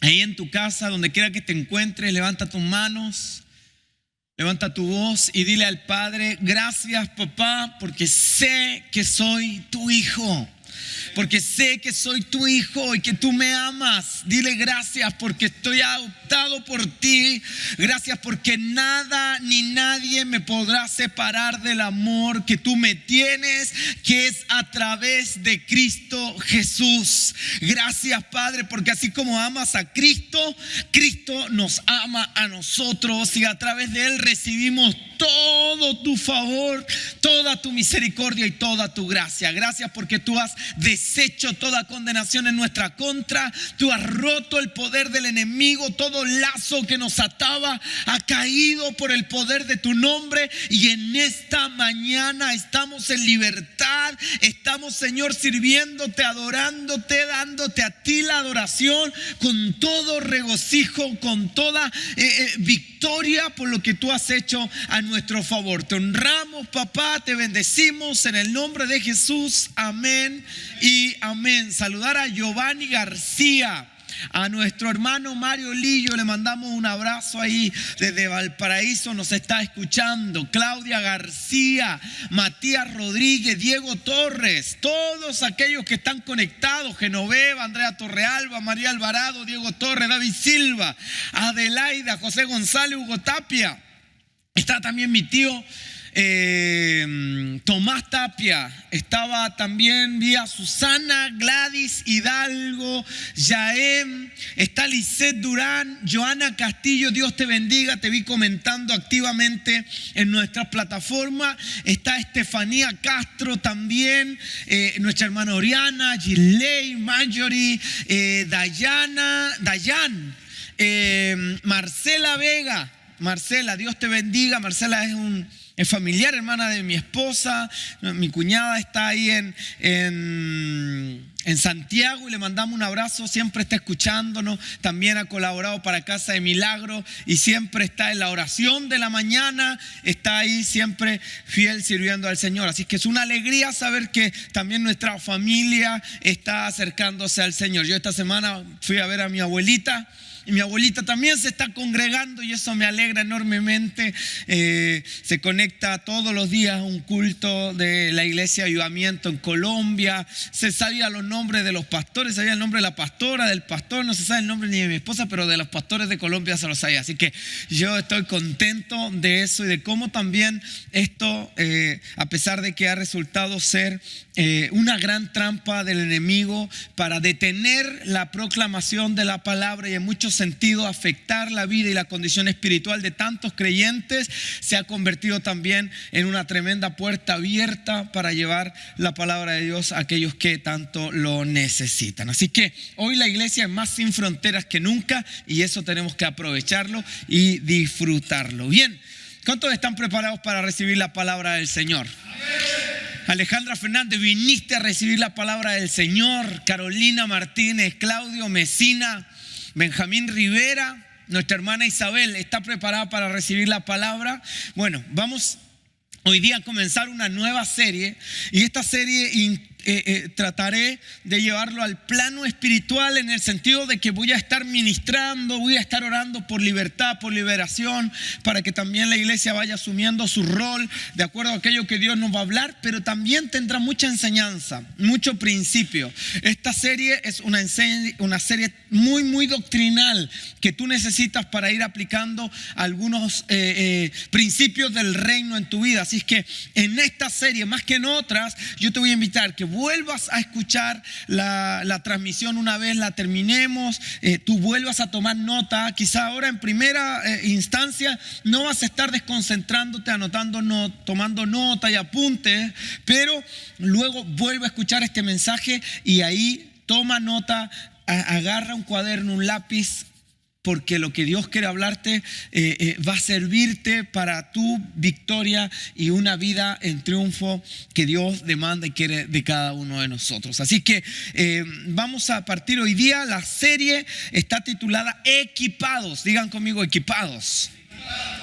Ahí en tu casa, donde quiera que te encuentres, levanta tus manos, levanta tu voz y dile al Padre: gracias, papá, porque sé que soy tu hijo. Porque sé que soy tu hijo y que tú me amas. Dile gracias porque estoy adoptado por ti. Gracias porque nada ni nadie me podrá separar del amor que tú me tienes, que es a través de Cristo Jesús. Gracias, Padre, porque así como amas a Cristo, Cristo nos ama a nosotros y a través de Él recibimos todo tu favor, toda tu misericordia y toda tu gracia. Gracias porque tú has deshecho toda condenación en nuestra contra. Tú has roto el poder del enemigo. Todo lazo que nos ataba ha caído por el poder de tu nombre. Y en esta mañana estamos en libertad. Estamos, Señor, sirviéndote, adorándote, dándote a ti la adoración con todo regocijo, con toda victoria por lo que tú has hecho a nuestro favor. Te honramos, papá, te bendecimos en el nombre de Jesús. Amén y amén. Saludar a Giovanni García, a nuestro hermano Mario Lillo, le mandamos un abrazo ahí desde Valparaíso, nos está escuchando. Claudia García, Matías Rodríguez, Diego Torres, todos aquellos que están conectados: Genoveva, Andrea Torrealba, María Alvarado, Diego Torres, David Silva, Adelaida, José González, Hugo Tapia. Está también mi tío Tomás Tapia. Estaba también vía Susana, Gladys Hidalgo, Yaem. Está Lisette Durán, Joana Castillo. Dios te bendiga, te vi comentando activamente en nuestras plataformas. Está Estefanía Castro también, nuestra hermana Oriana, Gilei, Marjorie, Dayan, Marcela Vega. Marcela, Dios te bendiga. Marcela es familiar, hermana de mi esposa. Mi cuñada está ahí en Santiago y le mandamos un abrazo. Siempre está escuchándonos. También ha colaborado para Casa de Milagro y siempre está en la oración de la mañana. Está ahí siempre fiel sirviendo al Señor. Así que es una alegría saber que también nuestra familia está acercándose al Señor. Yo esta semana fui a ver a mi abuelita. Y mi abuelita también se está congregando y eso me alegra enormemente. Se conecta todos los días a un culto de la Iglesia Avivamiento en Colombia. Se sabía los nombres de los pastores, sabía el nombre de la pastora, del pastor. No se sabe el nombre ni de mi esposa, pero de los pastores de Colombia se lo sabía. Así que yo estoy contento de eso y de cómo también esto, a pesar de que ha resultado ser una gran trampa del enemigo para detener la proclamación de la palabra y en muchos sentido afectar la vida y la condición espiritual de tantos creyentes, se ha convertido también en una tremenda puerta abierta para llevar la palabra de Dios a aquellos que tanto lo necesitan. Así que hoy la iglesia es más sin fronteras que nunca y eso tenemos que aprovecharlo y disfrutarlo. Bien, ¿cuántos están preparados para recibir la palabra del Señor? Alejandra Fernández, viniste a recibir la palabra del Señor. Carolina Martínez, Claudio Mesina, Benjamín Rivera, nuestra hermana Isabel, ¿está preparada para recibir la palabra? Bueno, vamos hoy día a comenzar una nueva serie y esta serie trataré de llevarlo al plano espiritual en el sentido de que voy a estar ministrando, voy a estar orando por libertad, por liberación, para que también la iglesia vaya asumiendo su rol de acuerdo a aquello que Dios nos va a hablar, pero también tendrá mucha enseñanza, mucho principio. Esta serie es una serie muy, muy doctrinal que tú necesitas para ir aplicando algunos principios del reino en tu vida. Así es que en esta serie, más que en otras, yo te voy a invitar que vuelvas a escuchar la transmisión una vez la terminemos, tú vuelvas a tomar nota. Quizá ahora en primera instancia no vas a estar desconcentrándote, tomando nota y apuntes, pero luego vuelve a escuchar este mensaje y ahí toma nota, agarra un cuaderno, un lápiz, porque lo que Dios quiere hablarte va a servirte para tu victoria y una vida en triunfo que Dios demanda y quiere de cada uno de nosotros. Así que vamos a partir hoy día. La serie está titulada Equipados. Digan conmigo, equipados.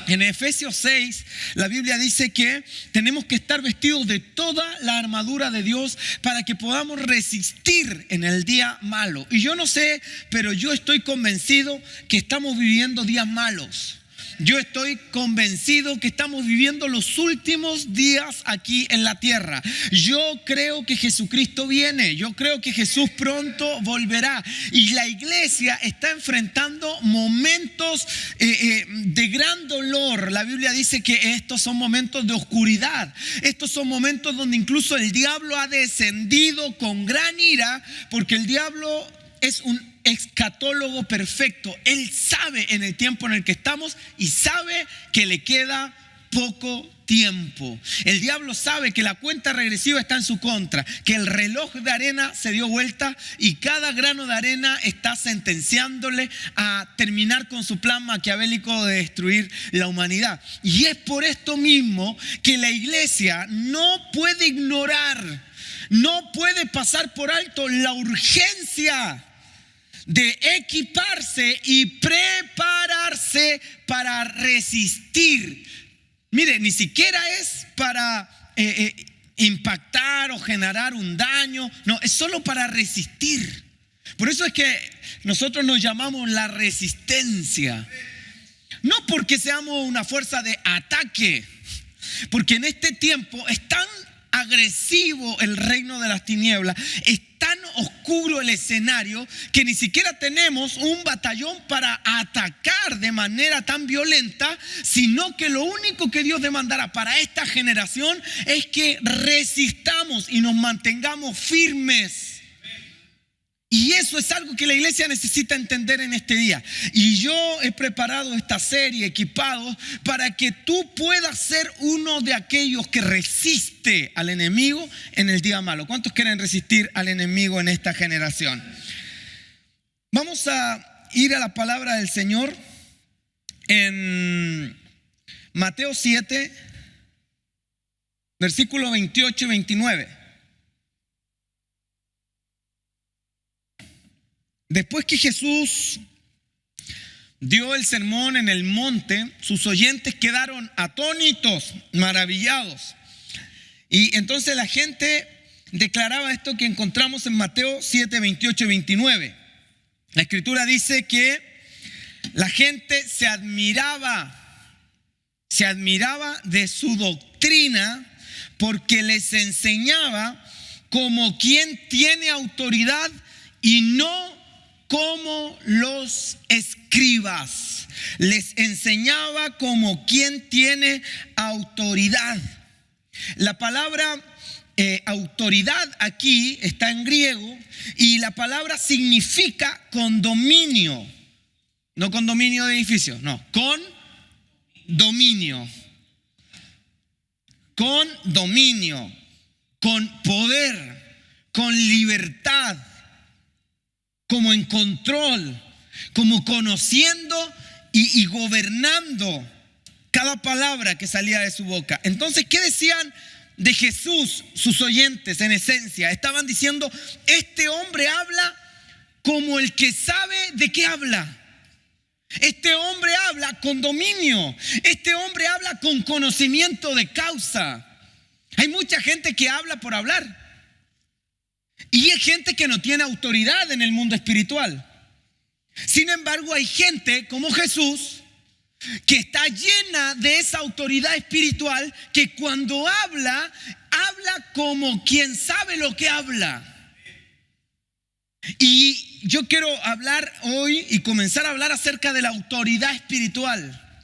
En Efesios 6, la Biblia dice que tenemos que estar vestidos de toda la armadura de Dios para que podamos resistir en el día malo. Y yo no sé, pero yo estoy convencido que estamos viviendo días malos. Yo estoy convencido que estamos viviendo los últimos días aquí en la tierra. Yo creo que Jesucristo viene. Yo creo que Jesús pronto volverá. Y la iglesia está enfrentando momentos de gran dolor. La Biblia dice que estos son momentos de oscuridad. Estos son momentos donde incluso el diablo ha descendido con gran ira, porque el diablo es un escatólogo perfecto. Él sabe en el tiempo en el que estamos y sabe que le queda poco tiempo. El diablo sabe que la cuenta regresiva está en su contra, que el reloj de arena se dio vuelta y cada grano de arena está sentenciándole a terminar con su plan maquiavélico de destruir la humanidad. Y es por esto mismo que la iglesia no puede ignorar, no puede pasar por alto la urgencia de equiparse y prepararse para resistir. Mire, ni siquiera es para impactar o generar un daño, no, es solo para resistir. Por eso es que nosotros nos llamamos la resistencia. No porque seamos una fuerza de ataque, porque en este tiempo es tan agresivo el reino de las tinieblas, es tan oscuro el escenario que ni siquiera tenemos un batallón para atacar de manera tan violenta, sino que lo único que Dios demandará para esta generación es que resistamos y nos mantengamos firmes. Y eso es algo que la iglesia necesita entender en este día. Y yo he preparado esta serie, Equipados, para que tú puedas ser uno de aquellos que resiste al enemigo en el día malo. ¿Cuántos quieren resistir al enemigo en esta generación? Vamos a ir a la palabra del Señor en Mateo 7, versículos 28 y 29. Después que Jesús dio el sermón en el monte, sus oyentes quedaron atónitos, maravillados. Y entonces la gente declaraba esto que encontramos en Mateo 7, 28 y 29. La escritura dice que la gente se admiraba de su doctrina porque les enseñaba como quien tiene autoridad y no como los escribas. Les enseñaba como quien tiene autoridad. La palabra autoridad aquí está en griego y la palabra significa condominio. No condominio de edificios, no, con dominio. Con dominio, con poder, con libertad, como en control, como conociendo y gobernando cada palabra que salía de su boca. Entonces, ¿qué decían de Jesús sus oyentes en esencia? Estaban diciendo, este hombre habla como el que sabe de qué habla. Este hombre habla con dominio. Este hombre habla con conocimiento de causa. Hay mucha gente que habla por hablar. Y hay gente que no tiene autoridad en el mundo espiritual. Sin embargo, hay gente como Jesús que está llena de esa autoridad espiritual, que cuando habla como quien sabe lo que habla. Y yo quiero hablar hoy y comenzar a hablar acerca de la autoridad espiritual.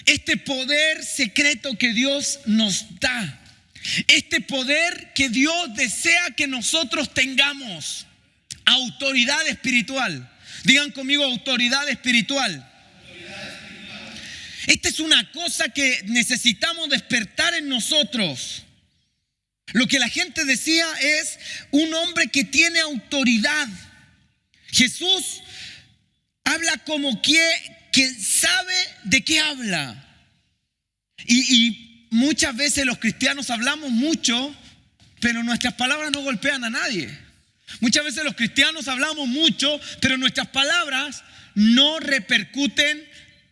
Este poder secreto que Dios nos da. Este poder que Dios desea que nosotros tengamos. Autoridad espiritual. Digan conmigo, autoridad espiritual. Esta es una cosa que necesitamos despertar en nosotros. Lo que la gente decía es un hombre que tiene autoridad. Jesús habla como que sabe de qué habla. Y muchas veces los cristianos hablamos mucho, pero nuestras palabras no golpean a nadie. Muchas veces los cristianos hablamos mucho, pero nuestras palabras no repercuten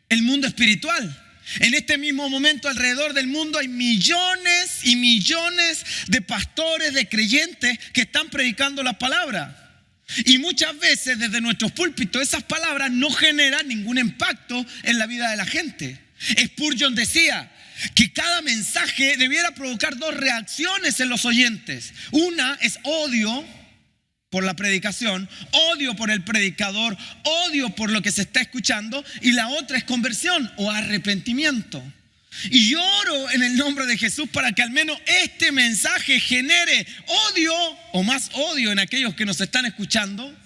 el mundo espiritual. En este mismo momento alrededor del mundo hay millones y millones de pastores, de creyentes que están predicando la palabra. Y muchas veces desde nuestros púlpitos esas palabras no generan ningún impacto en la vida de la gente. Spurgeon decía que cada mensaje debiera provocar dos reacciones en los oyentes. Una es odio por la predicación, odio por el predicador, odio por lo que se está escuchando, y la otra es conversión o arrepentimiento. Y yo oro en el nombre de Jesús para que al menos este mensaje genere odio o más odio en aquellos que nos están escuchando,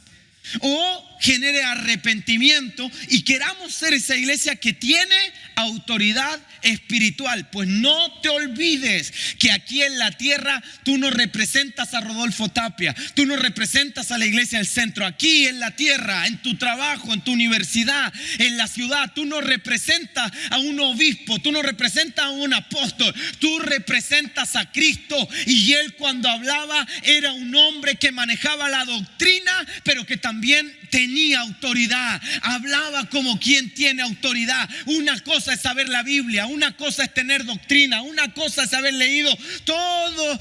o genere arrepentimiento y queramos ser esa iglesia que tiene autoridad espiritual. Pues no te olvides que aquí en la tierra tú no representas a Rodolfo Tapia, tú no representas a la iglesia del centro. Aquí en la tierra, en tu trabajo, en tu universidad, en la ciudad, tú no representas a un obispo, tú no representas a un apóstol, tú representas a Cristo. Y él, cuando hablaba, era un hombre que manejaba la doctrina, pero que también tenía autoridad. Hablaba como quien tiene autoridad. Una cosa es saber la Biblia, una cosa es tener doctrina, una cosa es haber leído todos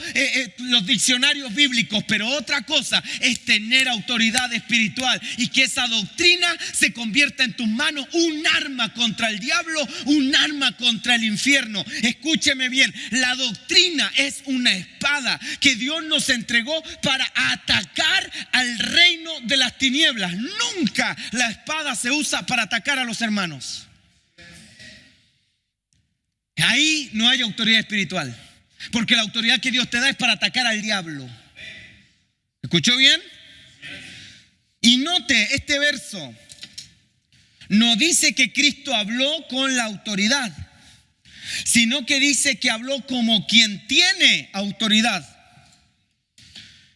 los diccionarios bíblicos, pero otra cosa es tener autoridad espiritual y que esa doctrina se convierta en tus manos un arma contra el diablo, un arma contra el infierno. Escúcheme bien, la doctrina es una espada que Dios nos entregó para atacar al reino de las tinieblas. Nunca la espada se usa para atacar a los hermanos. Ahí no hay autoridad espiritual, porque la autoridad que Dios te da es para atacar al diablo. ¿Escuchó bien? Y note, este verso no dice que Cristo habló con la autoridad, sino que dice que habló como quien tiene autoridad.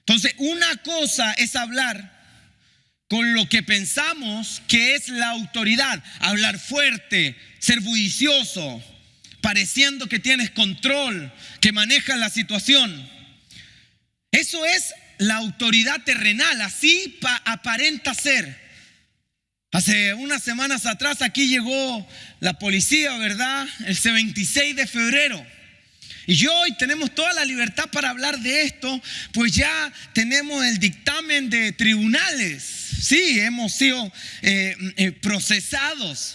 Entonces, una cosa es hablar con lo que pensamos que es la autoridad, hablar fuerte, ser bullicioso, pareciendo que tienes control, que manejas la situación. Eso es la autoridad terrenal, así aparenta ser. Hace unas semanas atrás aquí llegó la policía, ¿verdad? El 26 de febrero. Y hoy tenemos toda la libertad para hablar de esto, pues ya tenemos el dictamen de tribunales. Sí, hemos sido procesados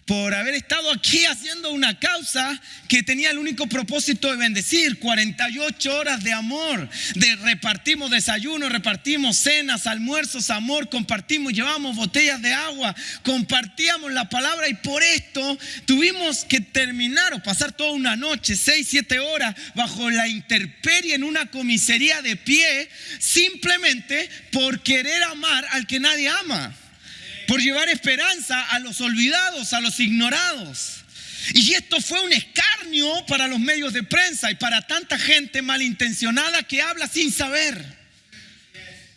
por haber estado aquí haciendo una causa que tenía el único propósito de bendecir. 48 horas de amor, repartimos desayuno, repartimos cenas, almuerzos, amor, compartimos, llevamos botellas de agua, compartíamos la palabra, y por esto tuvimos que terminar o pasar toda una noche, 6, 7 horas bajo la intemperie en una comisaría de pie, simplemente por querer amar al que nadie ama, por llevar esperanza a los olvidados, a los ignorados. Y esto fue un escarnio para los medios de prensa y para tanta gente malintencionada que habla sin saber.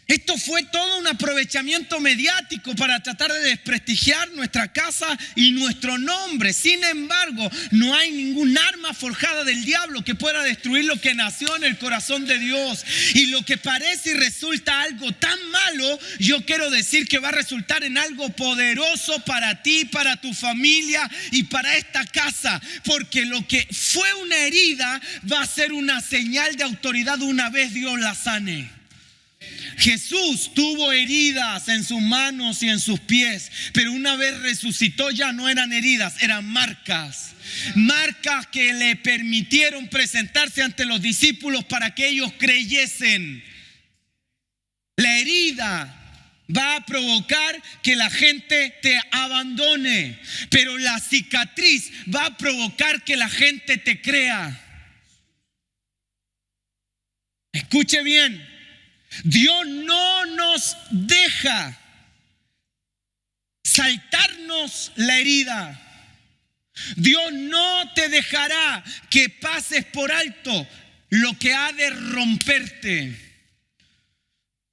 Esto fue todo un aprovechamiento mediático para tratar de desprestigiar nuestra casa y nuestro nombre. Sin embargo, no hay ningún arma forjada del diablo que pueda destruir lo que nació en el corazón de Dios. Y lo que parece y resulta algo tan malo, yo quiero decir que va a resultar en algo poderoso para ti, para tu familia y para esta casa. Porque lo que fue una herida va a ser una señal de autoridad una vez Dios la sane. Jesús tuvo heridas en sus manos y en sus pies, pero una vez resucitó ya no eran heridas, eran marcas. Marcas que le permitieron presentarse ante los discípulos para que ellos creyesen. La herida va a provocar que la gente te abandone, pero la cicatriz va a provocar que la gente te crea. Escuche bien. Dios no nos deja saltarnos la herida. Dios no te dejará que pases por alto lo que ha de romperte.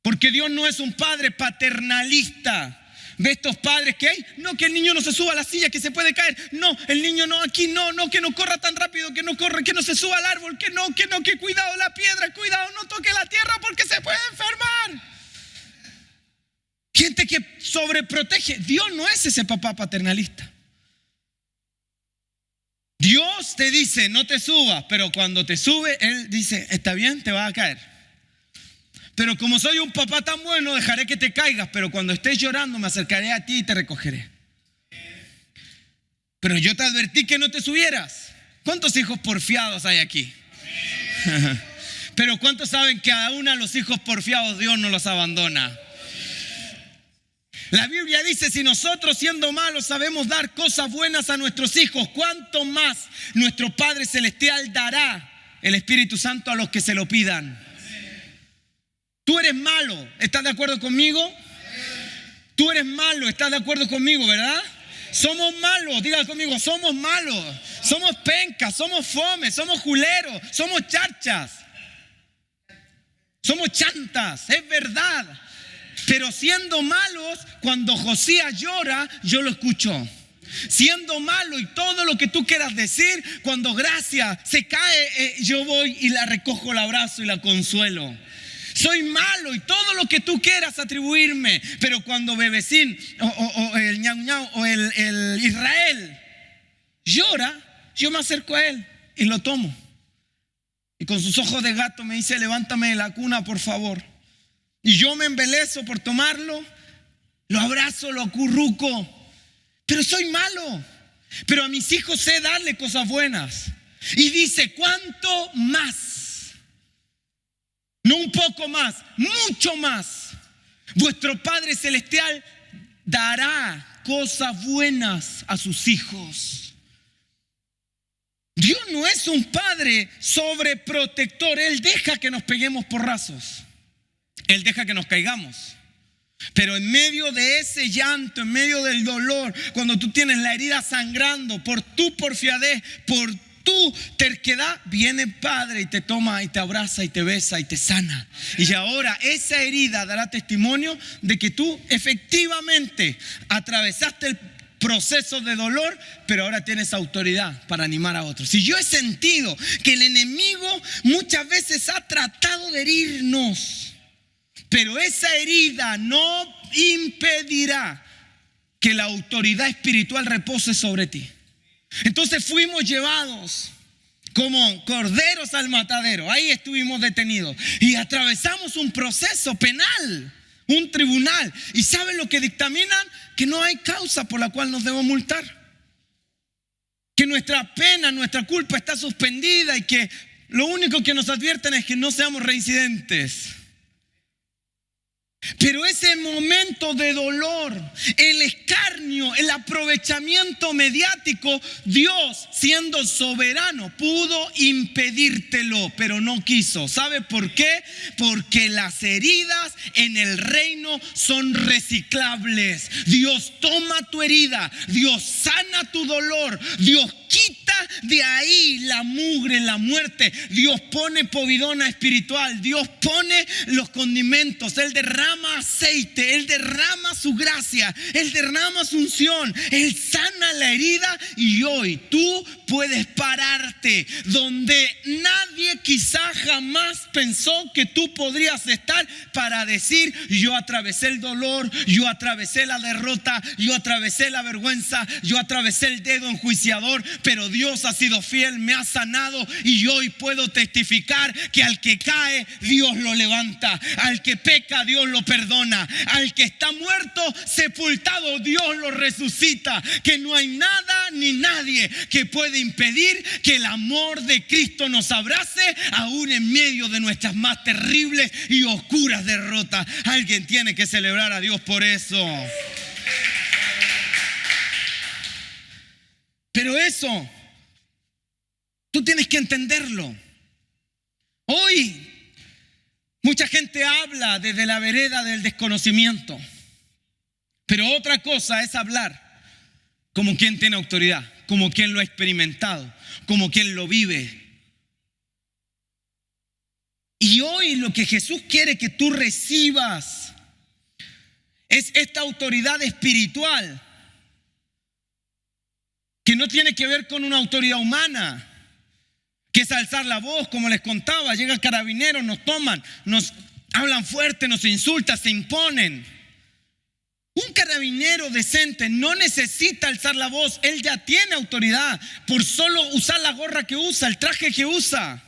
Porque Dios no es un padre paternalista. ¿Ve estos padres que hay? No, que el niño no se suba a la silla, que se puede caer. No, el niño no, aquí no, que no corra tan rápido, que no corra, que no se suba al árbol, que cuidado la piedra, cuidado, no toque la tierra porque se puede enfermar. Gente que sobreprotege. Dios no es ese papá paternalista. te dice, no te subas, pero cuando te sube, Él dice, está bien, te vas a caer. Pero como soy un papá tan bueno, dejaré que te caigas, pero cuando estés llorando me acercaré a ti y te recogeré. Pero yo te advertí que no te subieras. ¿Cuántos hijos porfiados hay aquí? Pero ¿cuántos saben que aún a los hijos porfiados Dios no los abandona? La Biblia dice, si nosotros siendo malos sabemos dar cosas buenas a nuestros hijos, ¿cuánto más nuestro Padre Celestial dará el Espíritu Santo a los que se lo pidan? Tú eres malo, ¿estás de acuerdo conmigo? Tú eres malo, ¿estás de acuerdo conmigo, verdad? Somos malos, diga conmigo, somos malos. Somos pencas, somos fomes, somos juleros, somos charchas. Somos chantas, es verdad. Pero siendo malos, cuando Josías llora, yo lo escucho. Siendo malo y todo lo que tú quieras decir, cuando Gracia se cae, yo voy y la recojo el abrazo y la consuelo. Soy malo y todo lo que tú quieras atribuirme. Pero cuando Bebecín o el ñau ñau o el Israel llora, yo me acerco a él y lo tomo. Y con sus ojos de gato me dice, levántame de la cuna, por favor. Y yo me embelezo por tomarlo, lo abrazo, lo acurruco. Pero soy malo. Pero a mis hijos sé darle cosas buenas. Y dice, ¿cuánto más? No un poco más, mucho más. Vuestro Padre Celestial dará cosas buenas a sus hijos. Dios no es un padre sobreprotector. Él deja que nos peguemos porrazos. Él deja que nos caigamos. Pero en medio de ese llanto, en medio del dolor, cuando tú tienes la herida sangrando por tu porfiadez, por tu terquedad, viene el Padre y te toma y te abraza y te besa y te sana. Y ahora esa herida dará testimonio de que tú efectivamente atravesaste el proceso de dolor, pero ahora tienes autoridad para animar a otros. Si yo he sentido que el enemigo muchas veces ha tratado de herirnos, pero esa herida no impedirá que la autoridad espiritual repose sobre ti. Entonces fuimos llevados como corderos al matadero. Ahí estuvimos detenidos y atravesamos un proceso penal, un tribunal. ¿Y saben lo que dictaminan? Que no hay causa por la cual nos debemos multar. Que nuestra pena, nuestra culpa está suspendida y que lo único que nos advierten es que no seamos reincidentes. Pero ese momento de dolor, el escarnio, el aprovechamiento mediático, Dios, siendo soberano, pudo impedírtelo, pero no quiso. ¿Sabe por qué? Porque las heridas en el reino son reciclables. Dios toma tu herida, Dios sana tu dolor, Dios quita de ahí la mugre, la muerte. Dios pone povidona espiritual, Dios pone los condimentos, Él derrama aceite, Él derrama su gracia, Él derrama su unción, Él sana la herida. Y hoy tú puedes pararte donde nadie quizá jamás pensó que tú podrías estar, para decir: yo atravesé el dolor, yo atravesé la derrota, yo atravesé la vergüenza, yo atravesé el dedo enjuiciador, pero Dios ha sido fiel, me ha sanado. Y hoy puedo testificar que al que cae, Dios lo levanta, al que peca, Dios lo perdona, al que está muerto, sepultado, Dios lo resucita. Que no hay nada ni nadie que pueda impedir que el amor de Cristo nos abrace, aún en medio de nuestras más terribles y oscuras derrotas. Alguien tiene que celebrar a Dios por eso. Pero eso, tú tienes que entenderlo. Hoy mucha gente habla desde la vereda del desconocimiento, pero otra cosa es hablar como quien tiene autoridad, como quien lo ha experimentado, como quien lo vive. Y hoy lo que Jesús quiere que tú recibas es esta autoridad espiritual, que no tiene que ver con una autoridad humana, que es alzar la voz, como les contaba. Llegan carabineros, nos toman, nos hablan fuerte, nos insultan, se imponen. Un carabinero decente no necesita alzar la voz. Él ya tiene autoridad por solo usar la gorra que usa, el traje que usa.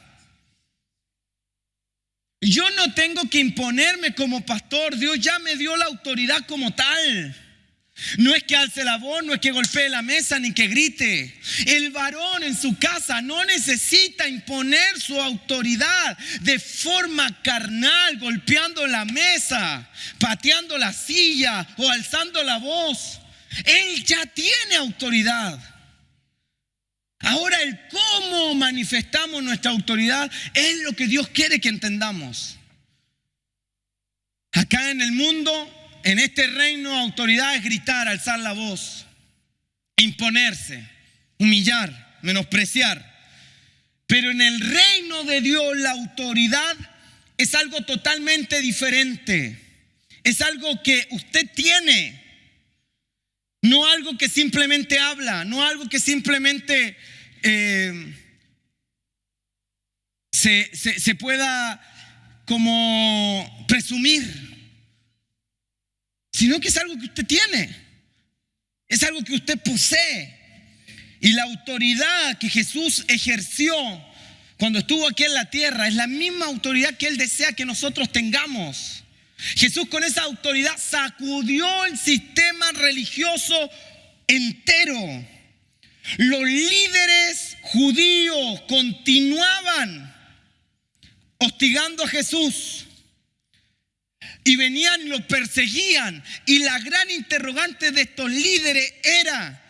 Yo no tengo que imponerme como pastor. Dios ya me dio la autoridad como tal. No es que alce la voz, no es que golpee la mesa, ni que grite. El varón en su casa no necesita imponer su autoridad de forma carnal, golpeando la mesa, pateando la silla o alzando la voz. Él ya tiene autoridad. Ahora el cómo manifestamos nuestra autoridad es lo que Dios quiere que entendamos. Acá en el mundo, en este reino, autoridad es gritar, alzar la voz, imponerse, humillar, menospreciar. Pero en el reino de Dios la autoridad es algo totalmente diferente. Es algo que usted tiene, no algo que simplemente habla, no algo que simplemente se pueda como presumir. Sino que es algo que usted tiene, es algo que usted posee. Y la autoridad que Jesús ejerció cuando estuvo aquí en la tierra es la misma autoridad que Él desea que nosotros tengamos. Jesús con esa autoridad sacudió el sistema religioso entero. Los líderes judíos continuaban hostigando a Jesús. Y venían y lo perseguían. Y la gran interrogante de estos líderes era: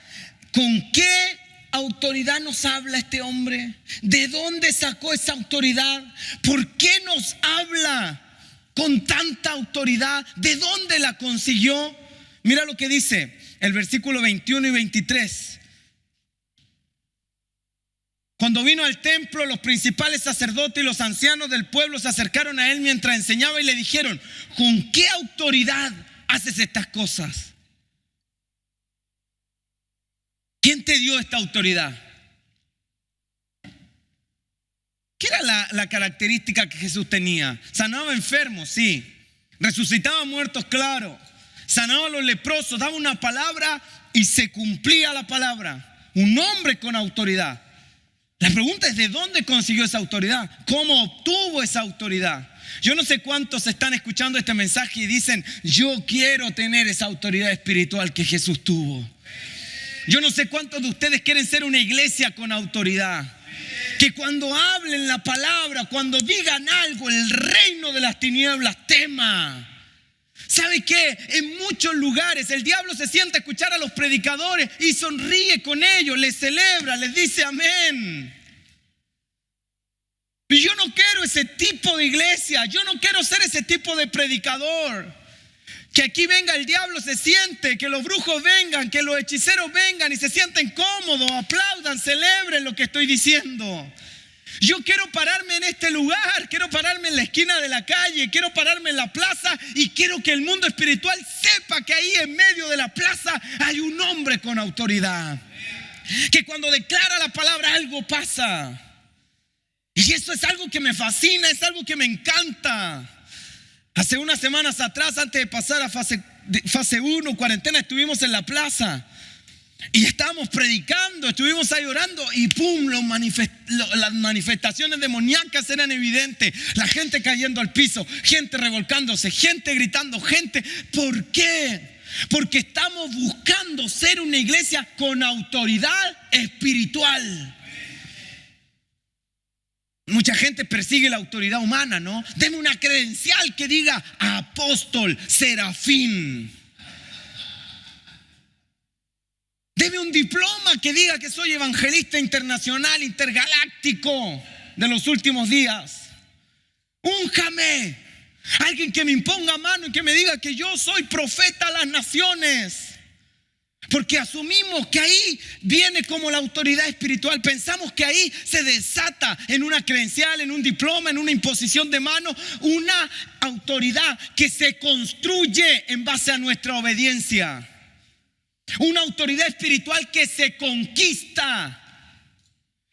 ¿con qué autoridad nos habla este hombre? ¿De dónde sacó esa autoridad? ¿Por qué nos habla con tanta autoridad? ¿De dónde la consiguió? Mira lo que dice el versículo 21 y 23. Cuando vino al templo, los principales sacerdotes y los ancianos del pueblo se acercaron a él mientras enseñaba y le dijeron: ¿con qué autoridad haces estas cosas? ¿Quién te dio esta autoridad? ¿Qué era la característica que Jesús tenía? Sanaba enfermos, sí. Resucitaba muertos, claro. Sanaba a los leprosos, daba una palabra y se cumplía la palabra. Un hombre con autoridad. La pregunta es: ¿de dónde consiguió esa autoridad? ¿Cómo obtuvo esa autoridad? Yo no sé cuántos están escuchando este mensaje y dicen: yo quiero tener esa autoridad espiritual que Jesús tuvo. Yo no sé cuántos de ustedes quieren ser una iglesia con autoridad. Que cuando hablen la palabra, cuando digan algo, el reino de las tinieblas tema. ¿Sabe qué? En muchos lugares el diablo se sienta a escuchar a los predicadores y sonríe con ellos, les celebra, les dice amén. Y yo no quiero ese tipo de iglesia, yo no quiero ser ese tipo de predicador. Que aquí venga el diablo, se siente, que los brujos vengan, que los hechiceros vengan y se sienten cómodos, aplaudan, celebren lo que estoy diciendo. Yo quiero pararme en este lugar, quiero pararme en la esquina de la calle, quiero pararme en la plaza y quiero que el mundo espiritual sepa que ahí en medio de la plaza hay un hombre con autoridad. Que cuando declara la palabra algo pasa. Y eso es algo que me fascina, es algo que me encanta. Hace unas semanas atrás, antes de pasar a fase 1, cuarentena, estuvimos en la plaza. Y estábamos predicando, estuvimos ahí orando y ¡pum! Las manifestaciones demoníacas eran evidentes. La gente cayendo al piso, gente revolcándose, gente gritando, gente. ¿Por qué? Porque estamos buscando ser una iglesia con autoridad espiritual. Mucha gente persigue la autoridad humana, ¿no? Deme una credencial que diga apóstol, serafín. Deme un diploma que diga que soy evangelista internacional, intergaláctico de los últimos días. Únjame. Alguien que me imponga mano y que me diga que yo soy profeta a las naciones. Porque asumimos que ahí viene como la autoridad espiritual. Pensamos que ahí se desata en una credencial, en un diploma, en una imposición de mano, una autoridad que se construye en base a nuestra obediencia. Una autoridad espiritual que se conquista.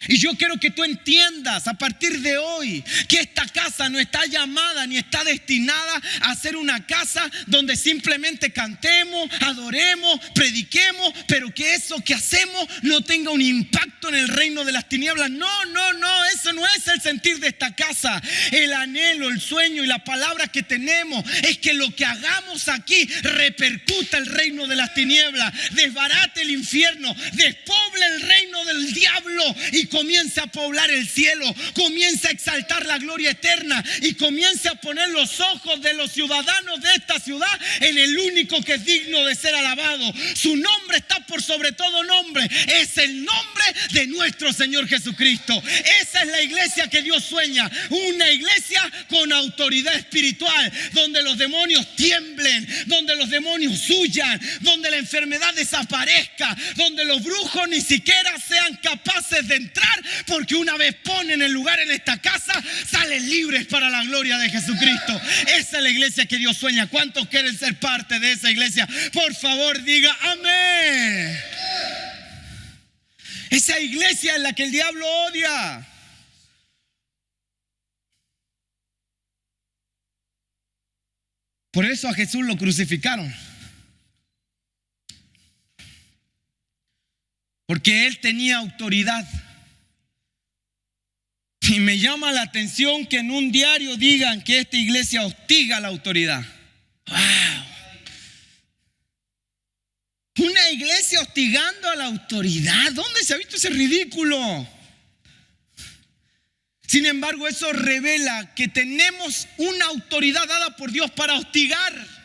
Y yo quiero que tú entiendas a partir de hoy que esta casa no está llamada ni está destinada a ser una casa donde simplemente cantemos, adoremos, prediquemos, pero que eso que hacemos no tenga un impacto en el reino de las tinieblas. No, eso no es el sentir de esta casa. El anhelo, el sueño y la palabra que tenemos es que lo que hagamos aquí repercuta el reino de las tinieblas, desbarate el infierno, despoble el reino del diablo y comience a poblar el cielo, comience a exaltar la gloria eterna y comience a poner los ojos de los ciudadanos de esta ciudad en el único que es digno de ser alabado. Su nombre está por sobre todo nombre, es el nombre de nuestro Señor Jesucristo. Esa es la iglesia que Dios sueña, una iglesia con autoridad espiritual, donde los demonios tiemblen, donde los demonios huyan, donde la enfermedad desaparezca, donde los brujos ni siquiera sean capaces de entrar, porque una vez ponen el lugar en esta casa, salen libres para la gloria de Jesucristo. Esa es la iglesia que Dios sueña. ¿Cuántos quieren ser parte de esa iglesia? Por favor, diga amén. Esa iglesia es la que el diablo odia. Por eso a Jesús lo crucificaron. Porque él tenía autoridad. Y me llama la atención que en un diario digan que esta iglesia hostiga a la autoridad. ¡Wow! Una iglesia hostigando a la autoridad. ¿Dónde se ha visto ese ridículo? Sin embargo, eso revela que tenemos una autoridad dada por Dios para hostigar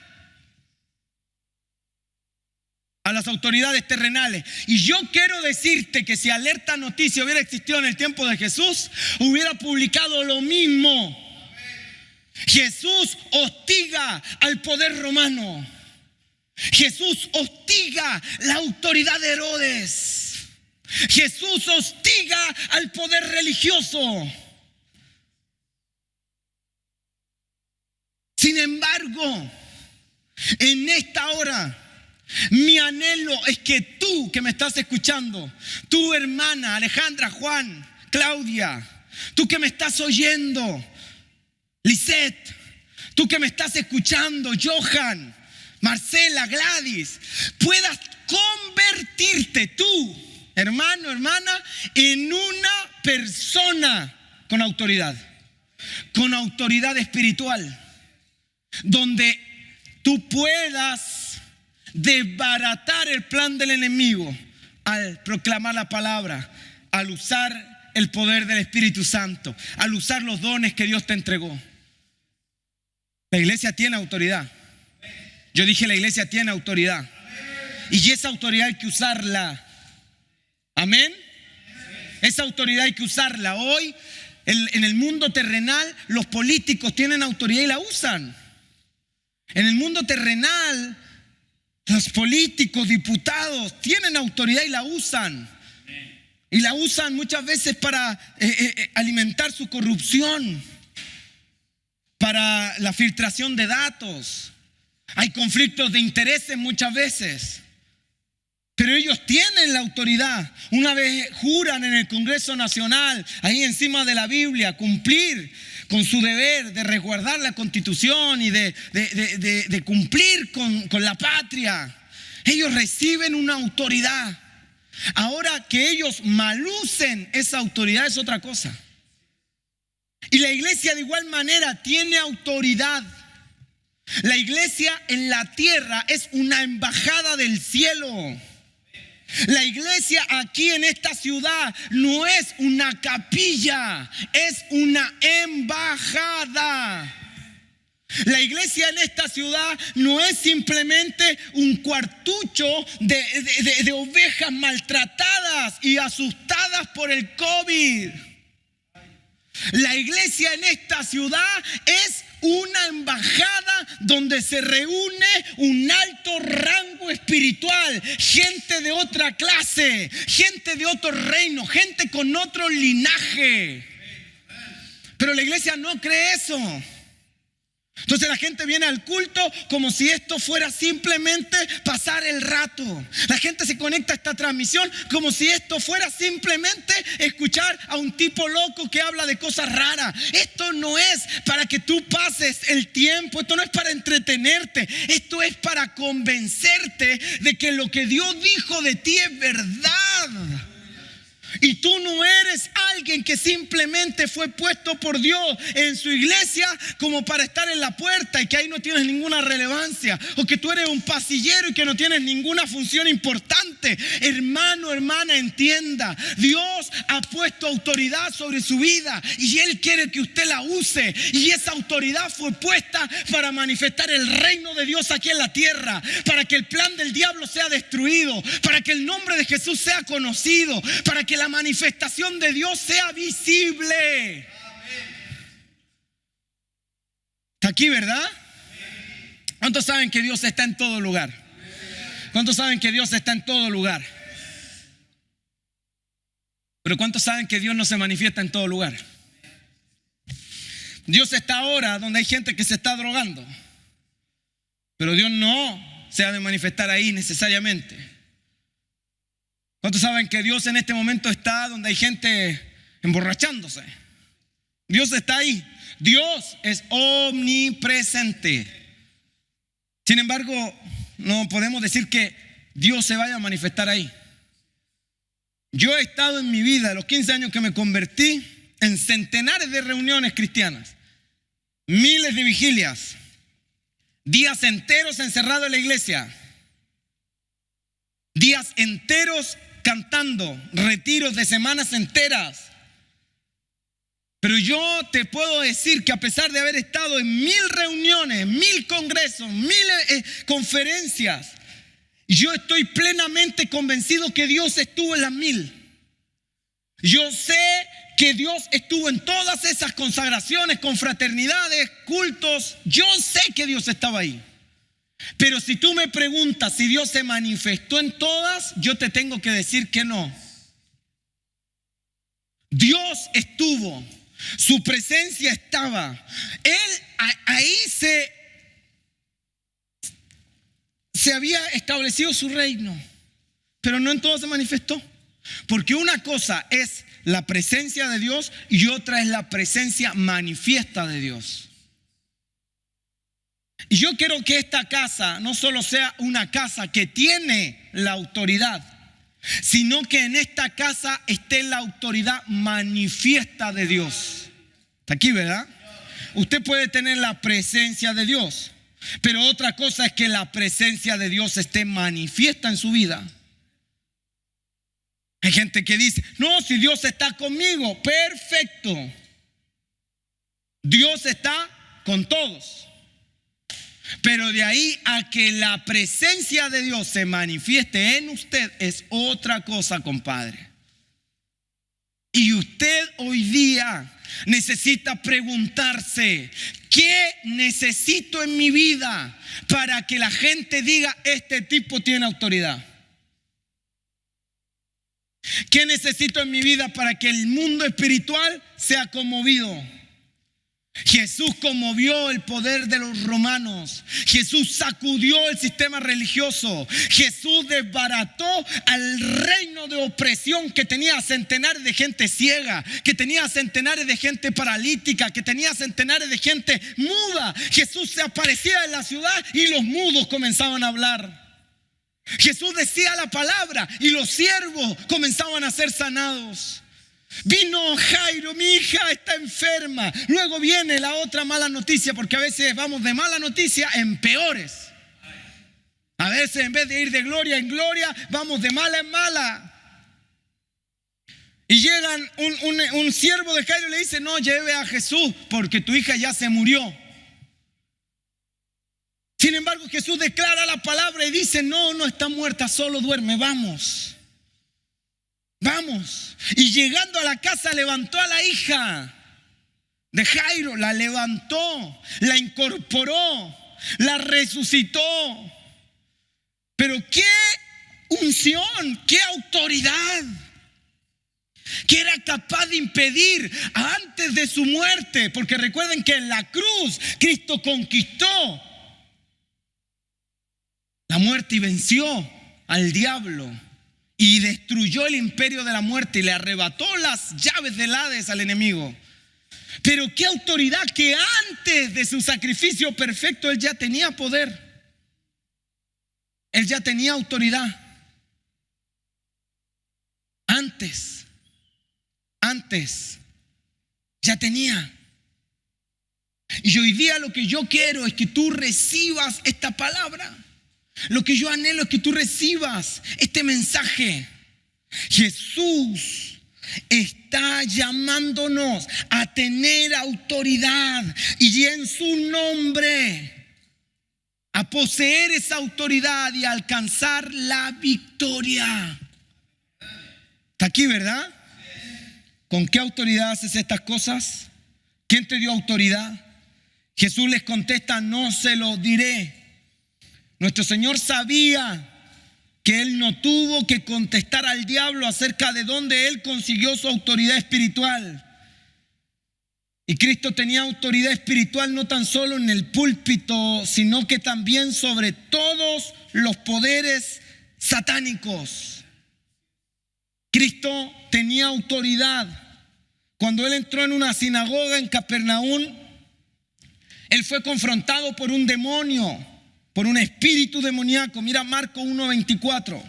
a las autoridades terrenales. Y yo quiero decirte que si Alerta Noticia hubiera existido en el tiempo de Jesús, hubiera publicado lo mismo. Jesús hostiga al poder romano. Jesús hostiga la autoridad de Herodes. Jesús hostiga al poder religioso. Sin embargo, en esta hora, mi anhelo es que tú que me estás escuchando, tu hermana Alejandra, Juan, Claudia, tú que me estás oyendo, Lisette, tú que me estás escuchando, Johan, Marcela, Gladys, puedas convertirte tú, hermano, hermana, en una persona con autoridad espiritual, donde tú puedas desbaratar el plan del enemigo al proclamar la palabra, al usar el poder del Espíritu Santo, al usar los dones que Dios te entregó. La iglesia tiene autoridad. Yo dije, la iglesia tiene autoridad. Y esa autoridad hay que usarla. Amén. Esa autoridad hay que usarla. Hoy, en el mundo terrenal, los políticos tienen autoridad y la usan. En el mundo terrenal, los políticos, diputados, tienen autoridad y la usan. Y la usan muchas veces para alimentar su corrupción, para la filtración de datos. Hay conflictos de intereses muchas veces. Pero ellos tienen la autoridad. Una vez juran en el Congreso Nacional, ahí encima de la Biblia, cumplir con su deber de resguardar la Constitución y de cumplir con la patria. Ellos reciben una autoridad. Ahora que ellos malucen esa autoridad es otra cosa. Y la iglesia de igual manera tiene autoridad. La iglesia en la tierra es una embajada del cielo. La iglesia aquí en esta ciudad no es una capilla, es una embajada. La iglesia en esta ciudad no es simplemente un cuartucho de ovejas maltratadas y asustadas por el COVID. La iglesia en esta ciudad es una embajada donde se reúne un alto rango espiritual, gente de otra clase, gente de otro reino, gente con otro linaje. Pero la iglesia no cree eso. Entonces la gente viene al culto como si esto fuera simplemente pasar el rato. La gente se conecta a esta transmisión como si esto fuera simplemente escuchar a un tipo loco que habla de cosas raras. Esto no es para que tú pases el tiempo, esto no es para entretenerte, esto es para convencerte de que lo que Dios dijo de ti es verdad. Y tú no eres alguien que simplemente fue puesto por Dios en su iglesia como para estar en la puerta y que ahí no tienes ninguna relevancia. O que tú eres un pasillero y que no tienes ninguna función importante. Hermano, hermana, entienda. Dios ha puesto autoridad sobre su vida y Él quiere que usted la use. Y esa autoridad fue puesta para manifestar el reino de Dios aquí en la tierra. Para que el plan del diablo sea destruido. Para que el nombre de Jesús sea conocido. Para que la manifestación de Dios sea visible. ¿Está aquí, verdad? ¿Cuántos saben que Dios está en todo lugar? ¿Cuántos saben que Dios está en todo lugar? Pero ¿cuántos saben que Dios no se manifiesta en todo lugar? Dios está ahora donde hay gente que se está drogando, pero Dios no se ha de manifestar ahí necesariamente. ¿Cuántos saben que Dios en este momento está donde hay gente emborrachándose? Dios está ahí. Dios es omnipresente. Sin embargo, no podemos decir que Dios se vaya a manifestar ahí. Yo he estado en mi vida, a los 15 años que me convertí, en centenares de reuniones cristianas, miles de vigilias, días enteros encerrado en la iglesia, días enteros cantando, retiros de semanas enteras. Pero yo te puedo decir que a pesar de haber estado en 1000 reuniones, 1000 congresos, 1000 conferencias, yo estoy plenamente convencido que Dios estuvo en las 1000. Yo sé que Dios estuvo en todas esas consagraciones, confraternidades, cultos. Yo sé que Dios estaba ahí. Pero si tú me preguntas si Dios se manifestó en todas, yo te tengo que decir que no. Dios estuvo, su presencia estaba. Él ahí se había establecido su reino, pero no en todo se manifestó. Porque una cosa es la presencia de Dios y otra es la presencia manifiesta de Dios. Y yo quiero que esta casa no solo sea una casa que tiene la autoridad, sino que en esta casa esté la autoridad manifiesta de Dios. Está aquí, ¿verdad? Usted puede tener la presencia de Dios, pero otra cosa es que la presencia de Dios esté manifiesta en su vida. Hay gente que dice, no, si Dios está conmigo, perfecto. Dios está con todos. Pero de ahí a que la presencia de Dios se manifieste en usted es otra cosa, compadre. Y usted hoy día necesita preguntarse, ¿qué necesito en mi vida para que la gente diga, este tipo tiene autoridad? ¿Qué necesito en mi vida para que el mundo espiritual sea conmovido? Jesús conmovió el poder de los romanos. Jesús sacudió el sistema religioso. Jesús desbarató al reino de opresión que tenía centenares de gente ciega, que tenía centenares de gente paralítica, que tenía centenares de gente muda. Jesús se aparecía en la ciudad y los mudos comenzaban a hablar. Jesús decía la palabra y los siervos comenzaban a ser sanados. Vino Jairo, mi hija está enferma. Luego viene la otra mala noticia, porque a veces vamos de mala noticia en peores. A veces en vez de ir de gloria en gloria, vamos de mala en mala. Y llegan un siervo de Jairo y le dice, no, lleve a Jesús porque tu hija ya se murió. Sin embargo, Jesús declara la palabra y dice, no, no está muerta, solo duerme, vamos. Vamos. Y llegando a la casa levantó a la hija de Jairo, la levantó, la incorporó, la resucitó. Pero qué unción, qué autoridad. que era capaz de impedir antes de su muerte, porque recuerden que en la cruz Cristo conquistó la muerte y venció al diablo y destruyó el imperio de la muerte y le arrebató las llaves del Hades al enemigo. Pero qué autoridad, que antes de su sacrificio perfecto Él ya tenía poder. Él ya tenía autoridad. Antes ya tenía. Y hoy día lo que yo quiero es que tú recibas esta palabra. Lo que yo anhelo es que tú recibas este mensaje. Jesús está llamándonos a tener autoridad y en su nombre a poseer esa autoridad y a alcanzar la victoria. ¿Está aquí, verdad? ¿Con qué autoridad haces estas cosas? ¿Quién te dio autoridad? Jesús les contesta: no se lo diré. Nuestro Señor sabía que Él no tuvo que contestar al diablo acerca de dónde Él consiguió su autoridad espiritual. Y Cristo tenía autoridad espiritual no tan solo en el púlpito, sino que también sobre todos los poderes satánicos. Cristo tenía autoridad. Cuando Él entró en una sinagoga en Capernaum, Él fue confrontado por un demonio, por un espíritu demoníaco. Mira Marcos 1:24.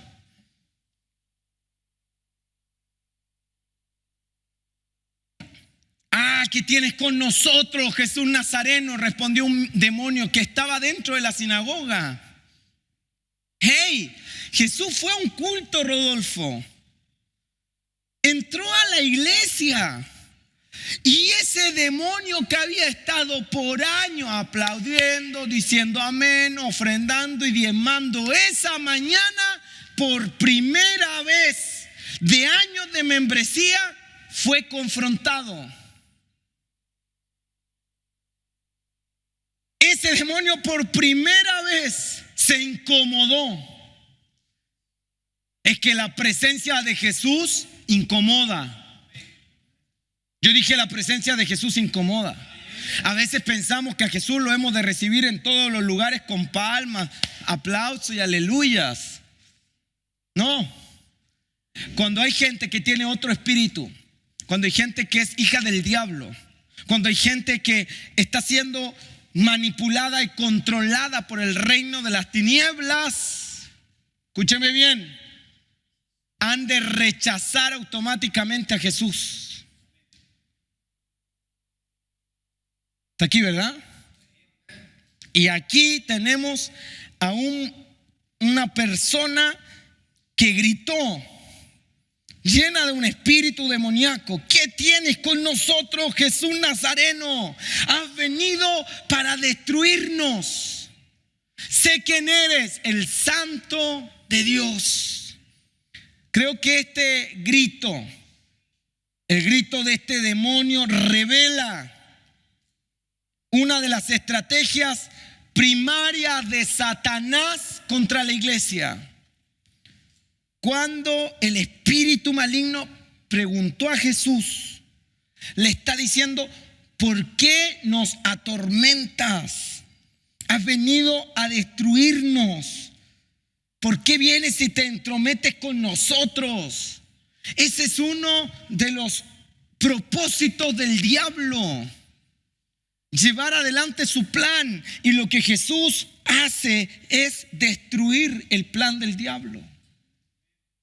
¿Qué tienes con nosotros, Jesús Nazareno?, respondió un demonio que estaba dentro de la sinagoga. Hey, Jesús fue a un culto, Rodolfo. Entró a la iglesia. Y ese demonio que había estado por años aplaudiendo, diciendo amén, ofrendando y diezmando, esa mañana, por primera vez de años de membresía, fue confrontado. Ese demonio por primera vez se incomodó. Es que la presencia de Jesús incomoda. Yo dije, la presencia de Jesús incomoda. A veces pensamos que a Jesús lo hemos de recibir en todos los lugares con palmas, aplausos y aleluyas. No. Cuando hay gente que tiene otro espíritu, cuando hay gente que es hija del diablo, cuando hay gente que está siendo manipulada y controlada por el reino de las tinieblas, escúcheme bien, han de rechazar automáticamente a Jesús. Está aquí, ¿verdad? Y aquí tenemos a una persona que gritó, llena de un espíritu demoníaco: ¿qué tienes con nosotros, Jesús Nazareno? Has venido para destruirnos. Sé quién eres, el Santo de Dios. Creo que este grito, el grito de este demonio, revela una de las estrategias primarias de Satanás contra la iglesia. Cuando el espíritu maligno preguntó a Jesús, le está diciendo: ¿por qué nos atormentas? Has venido a destruirnos. ¿Por qué vienes y te entrometes con nosotros? Ese es uno de los propósitos del diablo: llevar adelante su plan. Y lo que Jesús hace es destruir el plan del diablo.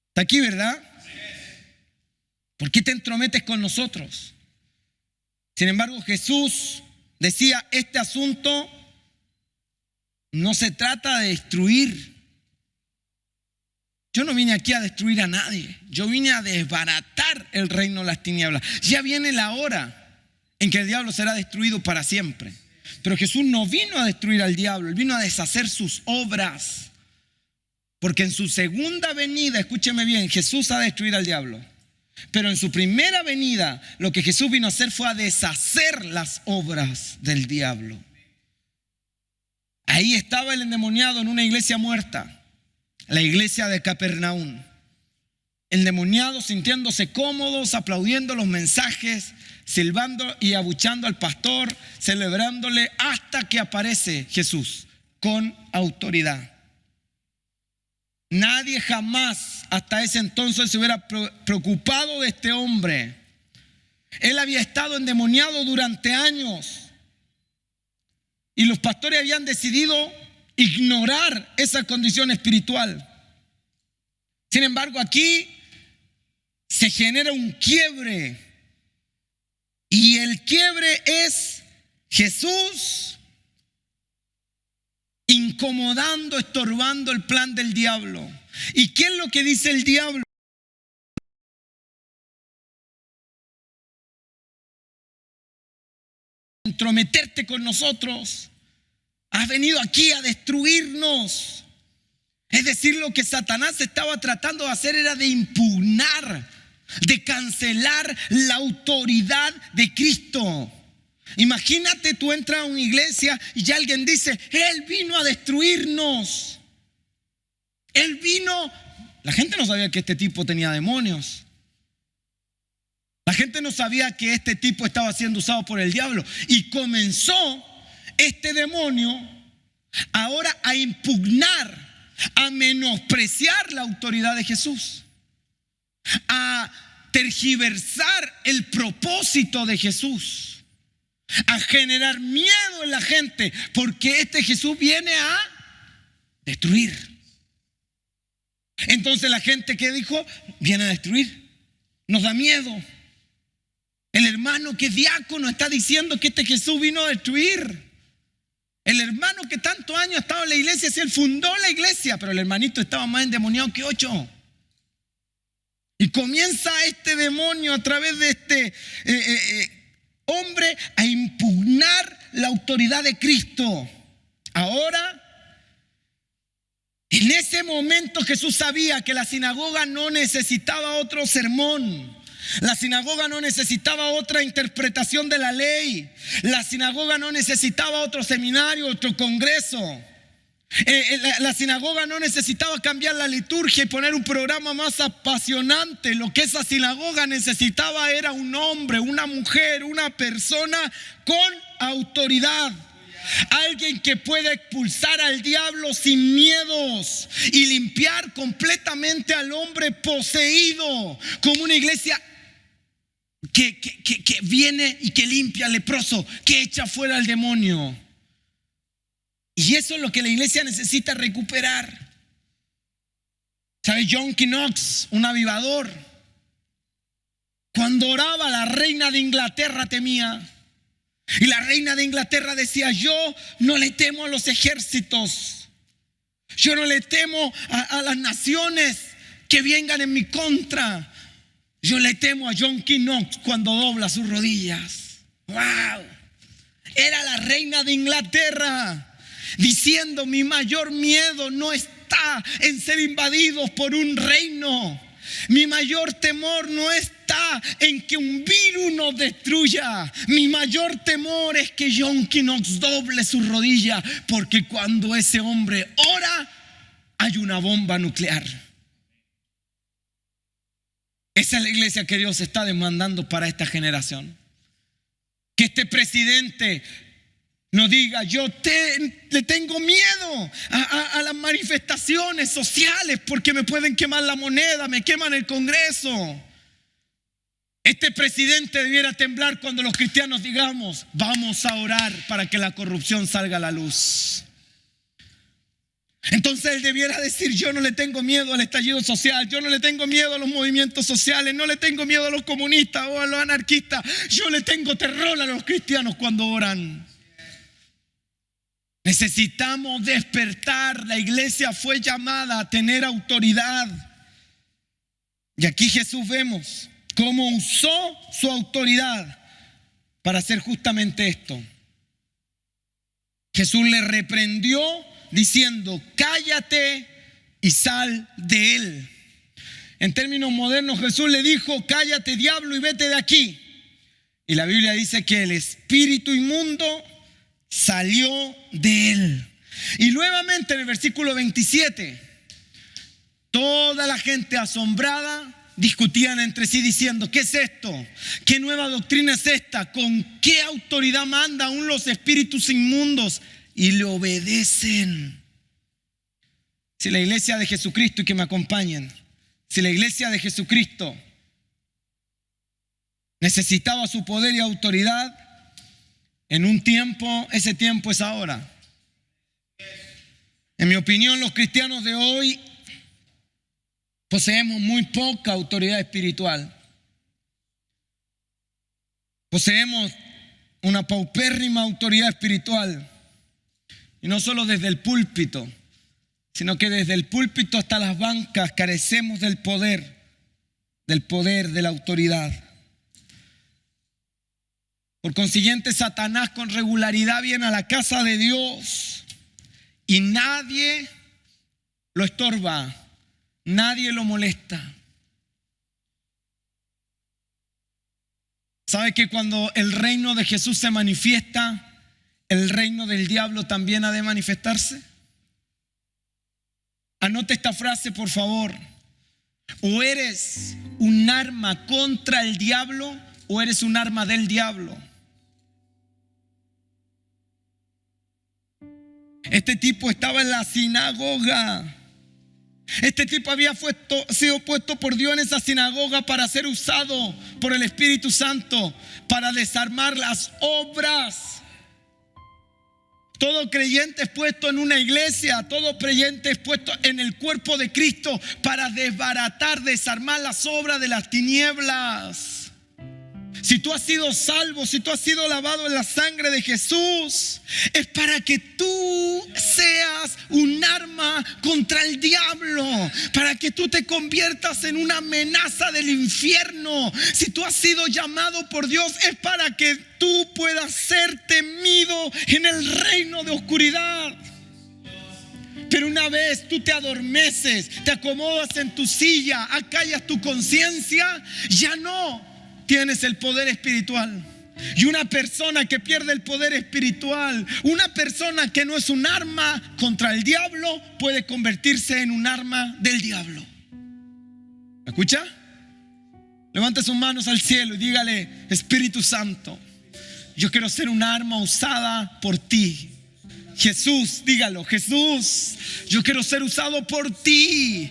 ¿Está aquí, verdad? ¿Por qué te entrometes con nosotros? Sin embargo, Jesús decía: este asunto no se trata de destruir. Yo no vine aquí a destruir a nadie. Yo vine a desbaratar el reino de las tinieblas. Ya viene la hora en que el diablo será destruido para siempre. Pero Jesús no vino a destruir al diablo. Él vino a deshacer sus obras. Porque en su segunda venida, escúcheme bien, Jesús ha de destruir al diablo. Pero en su primera venida, lo que Jesús vino a hacer fue a deshacer las obras del diablo. Ahí estaba el endemoniado en una iglesia muerta, la iglesia de Capernaum. endemoniados, sintiéndose cómodos, aplaudiendo los mensajes, silbando y abuchando al pastor, celebrándole, hasta que aparece Jesús con autoridad. Nadie jamás hasta ese entonces se hubiera preocupado de este hombre. Él había estado endemoniado durante años y los pastores habían decidido ignorar esa condición espiritual. Sin embargo, aquí se genera un quiebre, y el quiebre es Jesús incomodando, estorbando el plan del diablo. ¿Y qué es lo que dice el diablo? Entrometerte con nosotros. Has venido aquí a destruirnos. Es decir, lo que Satanás estaba tratando de hacer era de impugnar, de cancelar la autoridad de Cristo. Imagínate, tú entras a una iglesia y alguien dice: Él vino a destruirnos. Él vino. La gente no sabía que este tipo tenía demonios. La gente no sabía que este tipo estaba siendo usado por el diablo. Y comenzó este demonio ahora a impugnar, a menospreciar la autoridad de Jesús, a tergiversar el propósito de Jesús, a generar miedo en la gente, porque este Jesús viene a destruir. Entonces la gente, ¿qué dijo? Viene a destruir. Nos da miedo. El hermano que es diácono está diciendo que este Jesús vino a destruir. El hermano que tantos años ha estado en la iglesia, si él fundó la iglesia, pero el hermanito estaba más endemoniado que 8. Y comienza este demonio a través de este hombre a impugnar la autoridad de Cristo. Ahora, en ese momento Jesús sabía que la sinagoga no necesitaba otro sermón. La sinagoga no necesitaba otra interpretación de la ley. La sinagoga no necesitaba otro seminario, otro congreso. La sinagoga no necesitaba cambiar la liturgia y poner un programa más apasionante. Lo que esa sinagoga necesitaba era un hombre, una mujer, una persona con autoridad. Alguien que pueda expulsar al diablo sin miedos y limpiar completamente al hombre poseído, como una iglesia que viene y que limpia al leproso, que echa fuera al demonio. Y eso es lo que la iglesia necesita recuperar. ¿Sabe? John Knox, un avivador, cuando oraba, la reina de Inglaterra temía. Y la reina de Inglaterra decía: yo no le temo a los ejércitos, yo no le temo a las naciones que vengan en mi contra. Yo le temo a John Knox cuando dobla sus rodillas. ¡Wow! Era la reina de Inglaterra diciendo: mi mayor miedo no está en ser invadidos por un reino. Mi mayor temor no está en que un virus nos destruya. Mi mayor temor es que John Knox doble su rodilla, porque cuando ese hombre ora, hay una bomba nuclear. Esa es la iglesia que Dios está demandando para esta generación. Que este presidente no diga: yo le tengo miedo a las manifestaciones sociales porque me pueden quemar la moneda, me queman el Congreso. Este presidente debiera temblar cuando los cristianos digamos: vamos a orar para que la corrupción salga a la luz. Entonces él debiera decir: yo no le tengo miedo al estallido social, yo no le tengo miedo a los movimientos sociales, no le tengo miedo a los comunistas o a los anarquistas, yo le tengo terror a los cristianos cuando oran. Necesitamos despertar. La iglesia fue llamada a tener autoridad. Y aquí Jesús vemos cómo usó su autoridad para hacer justamente esto. Jesús le reprendió diciendo: cállate y sal de él. En términos modernos, Jesús le dijo: cállate, diablo, y vete de aquí. Y la Biblia dice que el espíritu inmundo salió de él. Y nuevamente en el versículo 27, toda la gente asombrada discutían entre sí diciendo: ¿qué es esto? ¿Qué nueva doctrina es esta? ¿Con qué autoridad manda aún los espíritus inmundos y le obedecen? Si la iglesia de Jesucristo, y que me acompañen, si la iglesia de Jesucristo necesitaba su poder y autoridad en un tiempo, ese tiempo es ahora. En mi opinión, los cristianos de hoy poseemos muy poca autoridad espiritual. Poseemos una paupérrima autoridad espiritual. Y no solo desde el púlpito, sino que desde el púlpito hasta las bancas carecemos del poder, de la autoridad. Por consiguiente, Satanás con regularidad viene a la casa de Dios y nadie lo estorba, nadie lo molesta. ¿Sabe que cuando el reino de Jesús se manifiesta, el reino del diablo también ha de manifestarse? Anote esta frase, por favor. O eres un arma contra el diablo o eres un arma del diablo. Este tipo estaba en la sinagoga. Este tipo había sido puesto por Dios en esa sinagoga para ser usado por el Espíritu Santo para desarmar las obras. Todo creyente es puesto en una iglesia, todo creyente es puesto en el cuerpo de Cristo para desbaratar, desarmar las obras de las tinieblas. Si tú has sido salvo, si tú has sido lavado en la sangre de Jesús, es para que tú seas un arma contra el diablo, para que tú te conviertas en una amenaza del infierno. Si tú has sido llamado por Dios, es para que tú puedas ser temido en el reino de oscuridad. Pero una vez tú te adormeces, te acomodas en tu silla, acallas tu conciencia, ya no tienes el poder espiritual. Y una persona que pierde el poder espiritual, una persona que no es un arma contra el diablo, puede convertirse en un arma del diablo. ¿Me escucha? Levante sus manos al cielo y dígale: Espíritu Santo, yo quiero ser un arma usada por ti. Jesús, dígalo: Jesús, yo quiero ser usado por ti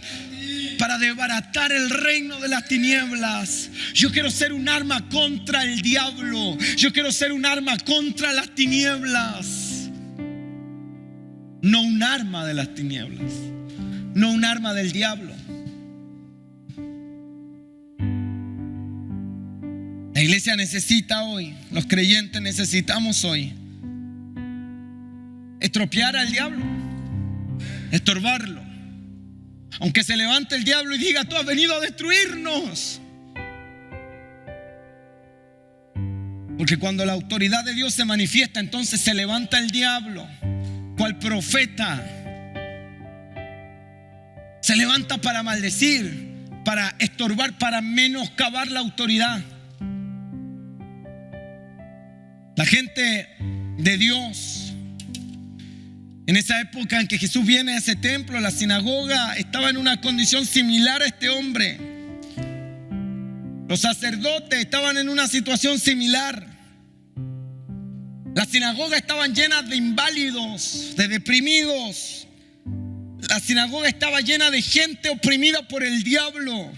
para desbaratar el reino de las tinieblas. Yo quiero ser un arma contra el diablo. Yo quiero ser un arma contra las tinieblas. No un arma de las tinieblas, no un arma del diablo. La iglesia necesita hoy, los creyentes necesitamos hoy estropear al diablo, estorbarlo. Aunque se levante el diablo y diga: tú has venido a destruirnos. Porque cuando la autoridad de Dios se manifiesta, entonces se levanta el diablo, cual profeta. Se levanta para maldecir, para estorbar, para menoscabar la autoridad. La gente de Dios, en esa época en que Jesús viene a ese templo, la sinagoga estaba en una condición similar a este hombre. Los sacerdotes estaban en una situación similar. Las sinagogas estaban llenas de inválidos, de deprimidos. La sinagoga estaba llena de gente oprimida por el diablo.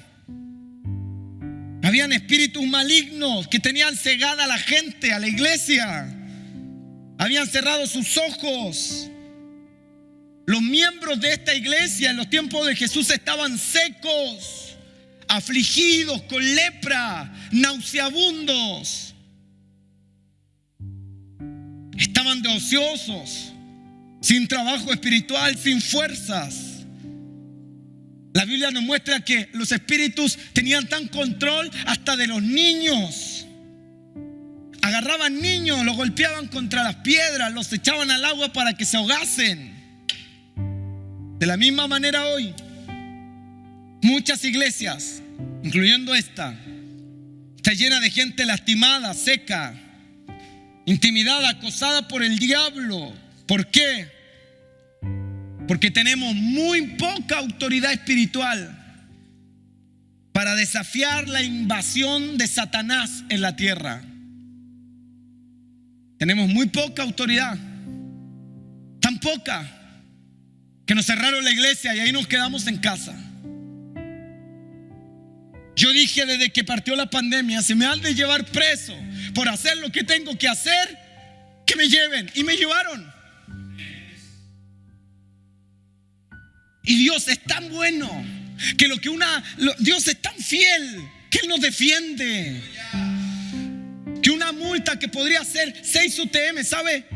Habían espíritus malignos que tenían cegada a la gente, a la iglesia. Habían cerrado sus ojos. Los miembros de esta iglesia en los tiempos de Jesús estaban secos, afligidos, con lepra, nauseabundos. Estaban de ociosos, sin trabajo espiritual, sin fuerzas. La Biblia nos muestra que los espíritus tenían tan control hasta de los niños. Agarraban niños, los golpeaban contra las piedras, los echaban al agua para que se ahogasen. De la misma manera hoy, muchas iglesias, incluyendo esta, está llena de gente lastimada, seca, intimidada, acosada por el diablo. ¿Por qué? Porque tenemos muy poca autoridad espiritual para desafiar la invasión de Satanás en la tierra. Tenemos muy poca autoridad, tan poca que nos cerraron la iglesia y ahí nos quedamos en casa. Yo dije desde que partió la pandemia, si me han de llevar preso por hacer lo que tengo que hacer, que me lleven. Y me llevaron. Y Dios es tan bueno que Dios es tan fiel que Él nos defiende. Que una multa que podría ser 6 UTM, ¿sabe?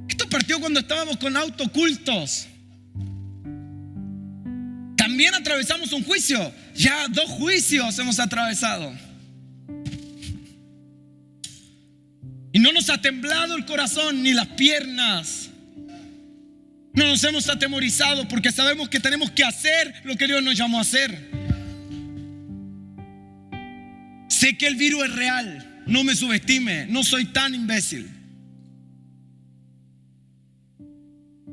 Esto partió cuando estábamos con autocultos. También atravesamos un juicio. Ya 2 juicios hemos atravesado. Y no nos ha temblado el corazón ni las piernas. No nos hemos atemorizado porque sabemos que tenemos que hacer lo que Dios nos llamó a hacer. Sé que el virus es real. No me subestime. No soy tan imbécil.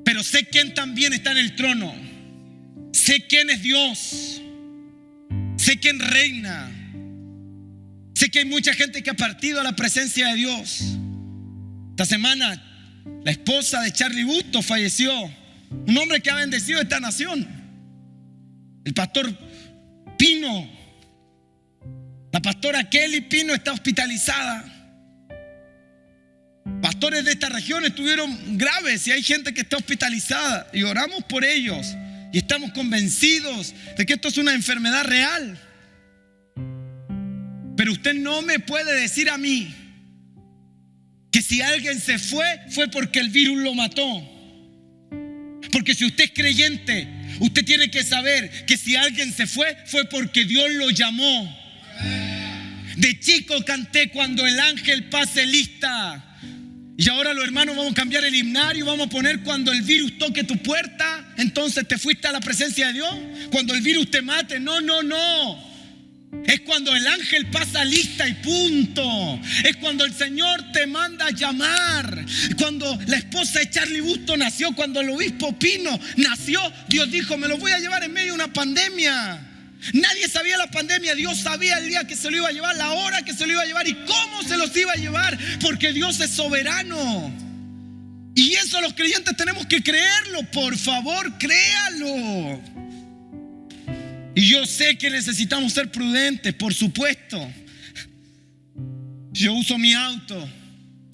Pero sé quién también está en el trono. Sé quién es Dios. Sé quién reina. Sé que hay mucha gente que ha partido a la presencia de Dios. Esta semana la esposa de Charlie Busto falleció. Un hombre que ha bendecido esta nación. El pastor Pino. La pastora Kelly Pino está hospitalizada. Pastores de esta región estuvieron graves y hay gente que está hospitalizada. Y oramos por ellos. Y estamos convencidos de que esto es una enfermedad real. Pero usted no me puede decir a mí que si alguien se fue porque el virus lo mató. Porque si usted es creyente, usted tiene que saber que si alguien se fue porque Dios lo llamó. De chico canté cuando el ángel pase lista. Y ahora los hermanos vamos a cambiar el himnario. Vamos a poner cuando el virus toque tu puerta. Entonces te fuiste a la presencia de Dios. Cuando el virus te mate. No. Es cuando el ángel pasa lista y punto. Es cuando el Señor te manda a llamar. Cuando la esposa de Charlie Busto nació. Cuando el obispo Pino nació. Dios dijo, me lo voy a llevar en medio de una pandemia. Nadie sabía la pandemia. Dios sabía el día que se lo iba a llevar, la hora que se lo iba a llevar y cómo se los iba a llevar, porque Dios es soberano. Y eso los creyentes tenemos que creerlo. Por favor, créalo. Y yo sé que necesitamos ser prudentes, por supuesto. Yo uso mi auto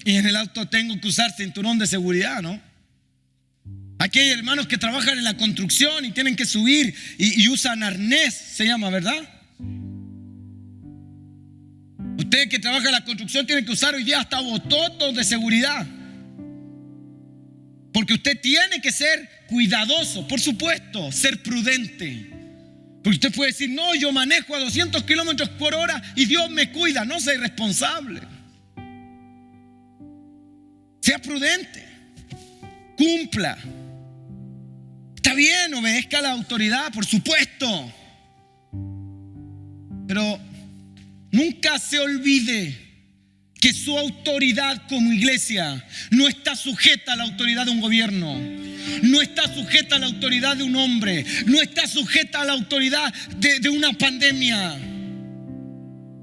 y en el auto tengo que usar cinturón de seguridad, ¿no? Aquí hay hermanos que trabajan en la construcción y tienen que subir y usan arnés, se llama, ¿verdad? Usted que trabaja en la construcción tiene que usar hoy día hasta bototos de seguridad. Porque usted tiene que ser cuidadoso, por supuesto, ser prudente. Porque usted puede decir, no, yo manejo a 200 kilómetros por hora y Dios me cuida. No sea irresponsable. Sea prudente. Cumpla. Está bien, obedezca a la autoridad, por supuesto. Pero nunca se olvide que su autoridad como iglesia no está sujeta a la autoridad de un gobierno. No está sujeta a la autoridad de un hombre. No está sujeta a la autoridad de una pandemia.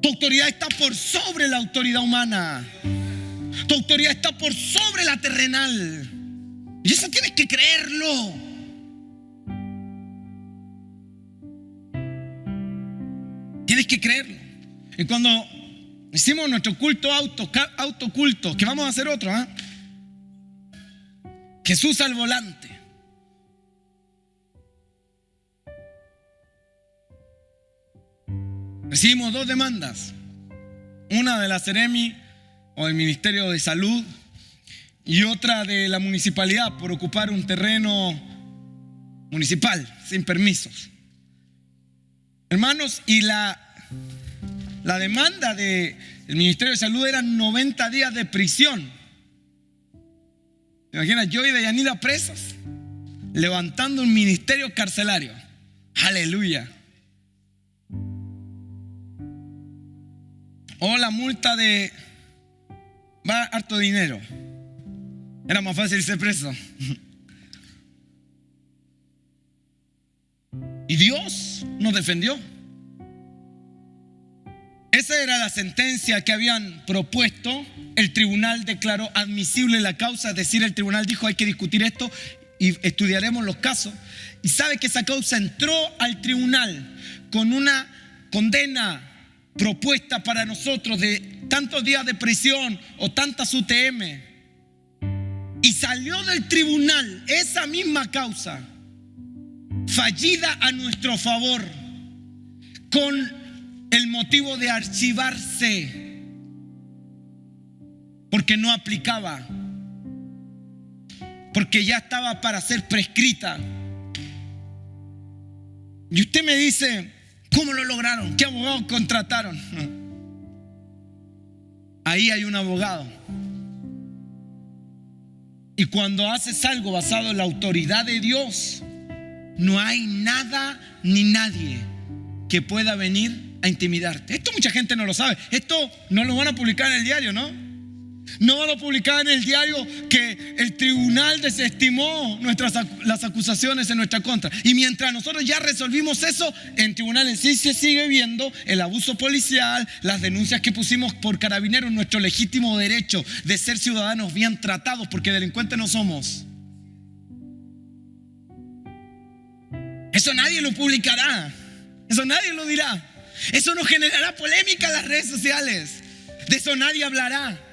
Tu autoridad está por sobre la autoridad humana. Tu autoridad está por sobre la terrenal. Y eso tienes que creerlo. Tienes que creerlo. Y cuando hicimos nuestro culto autoculto, que vamos a hacer otro, Jesús al volante. Recibimos 2 demandas. Una de la Seremi o del Ministerio de Salud y otra de la municipalidad por ocupar un terreno municipal sin permisos. Hermanos, y la demanda del Ministerio de Salud eran 90 días de prisión. ¿Te imaginas? Yo y Deyanira presas, levantando un ministerio carcelario. Aleluya. O la multa va harto dinero. Era más fácil ser preso. Y Dios nos defendió. Esa era la sentencia que habían propuesto. El tribunal declaró admisible la causa, es decir, el tribunal dijo: hay que discutir esto y estudiaremos los casos. Y sabe que esa causa entró al tribunal con una condena propuesta para nosotros de tantos días de prisión o tantas UTM. Y salió del tribunal esa misma causa fallida a nuestro favor, con el motivo de archivarse, porque no aplicaba, porque ya estaba para ser prescrita. Y usted me dice: ¿cómo lo lograron? ¿Qué abogados contrataron? Ahí hay un abogado. Y cuando haces algo basado en la autoridad de Dios, no hay nada ni nadie que pueda venir a intimidarte. Esto mucha gente no lo sabe. Esto no lo van a publicar en el diario, ¿no? No van a publicar en el diario que el tribunal desestimó las acusaciones en nuestra contra. Y mientras nosotros ya resolvimos eso, en tribunales sí se sigue viendo el abuso policial, las denuncias que pusimos por Carabineros, nuestro legítimo derecho de ser ciudadanos bien tratados, porque delincuentes no somos. Eso nadie lo publicará. Eso nadie lo dirá. Eso no generará polémica en las redes sociales. De eso nadie hablará.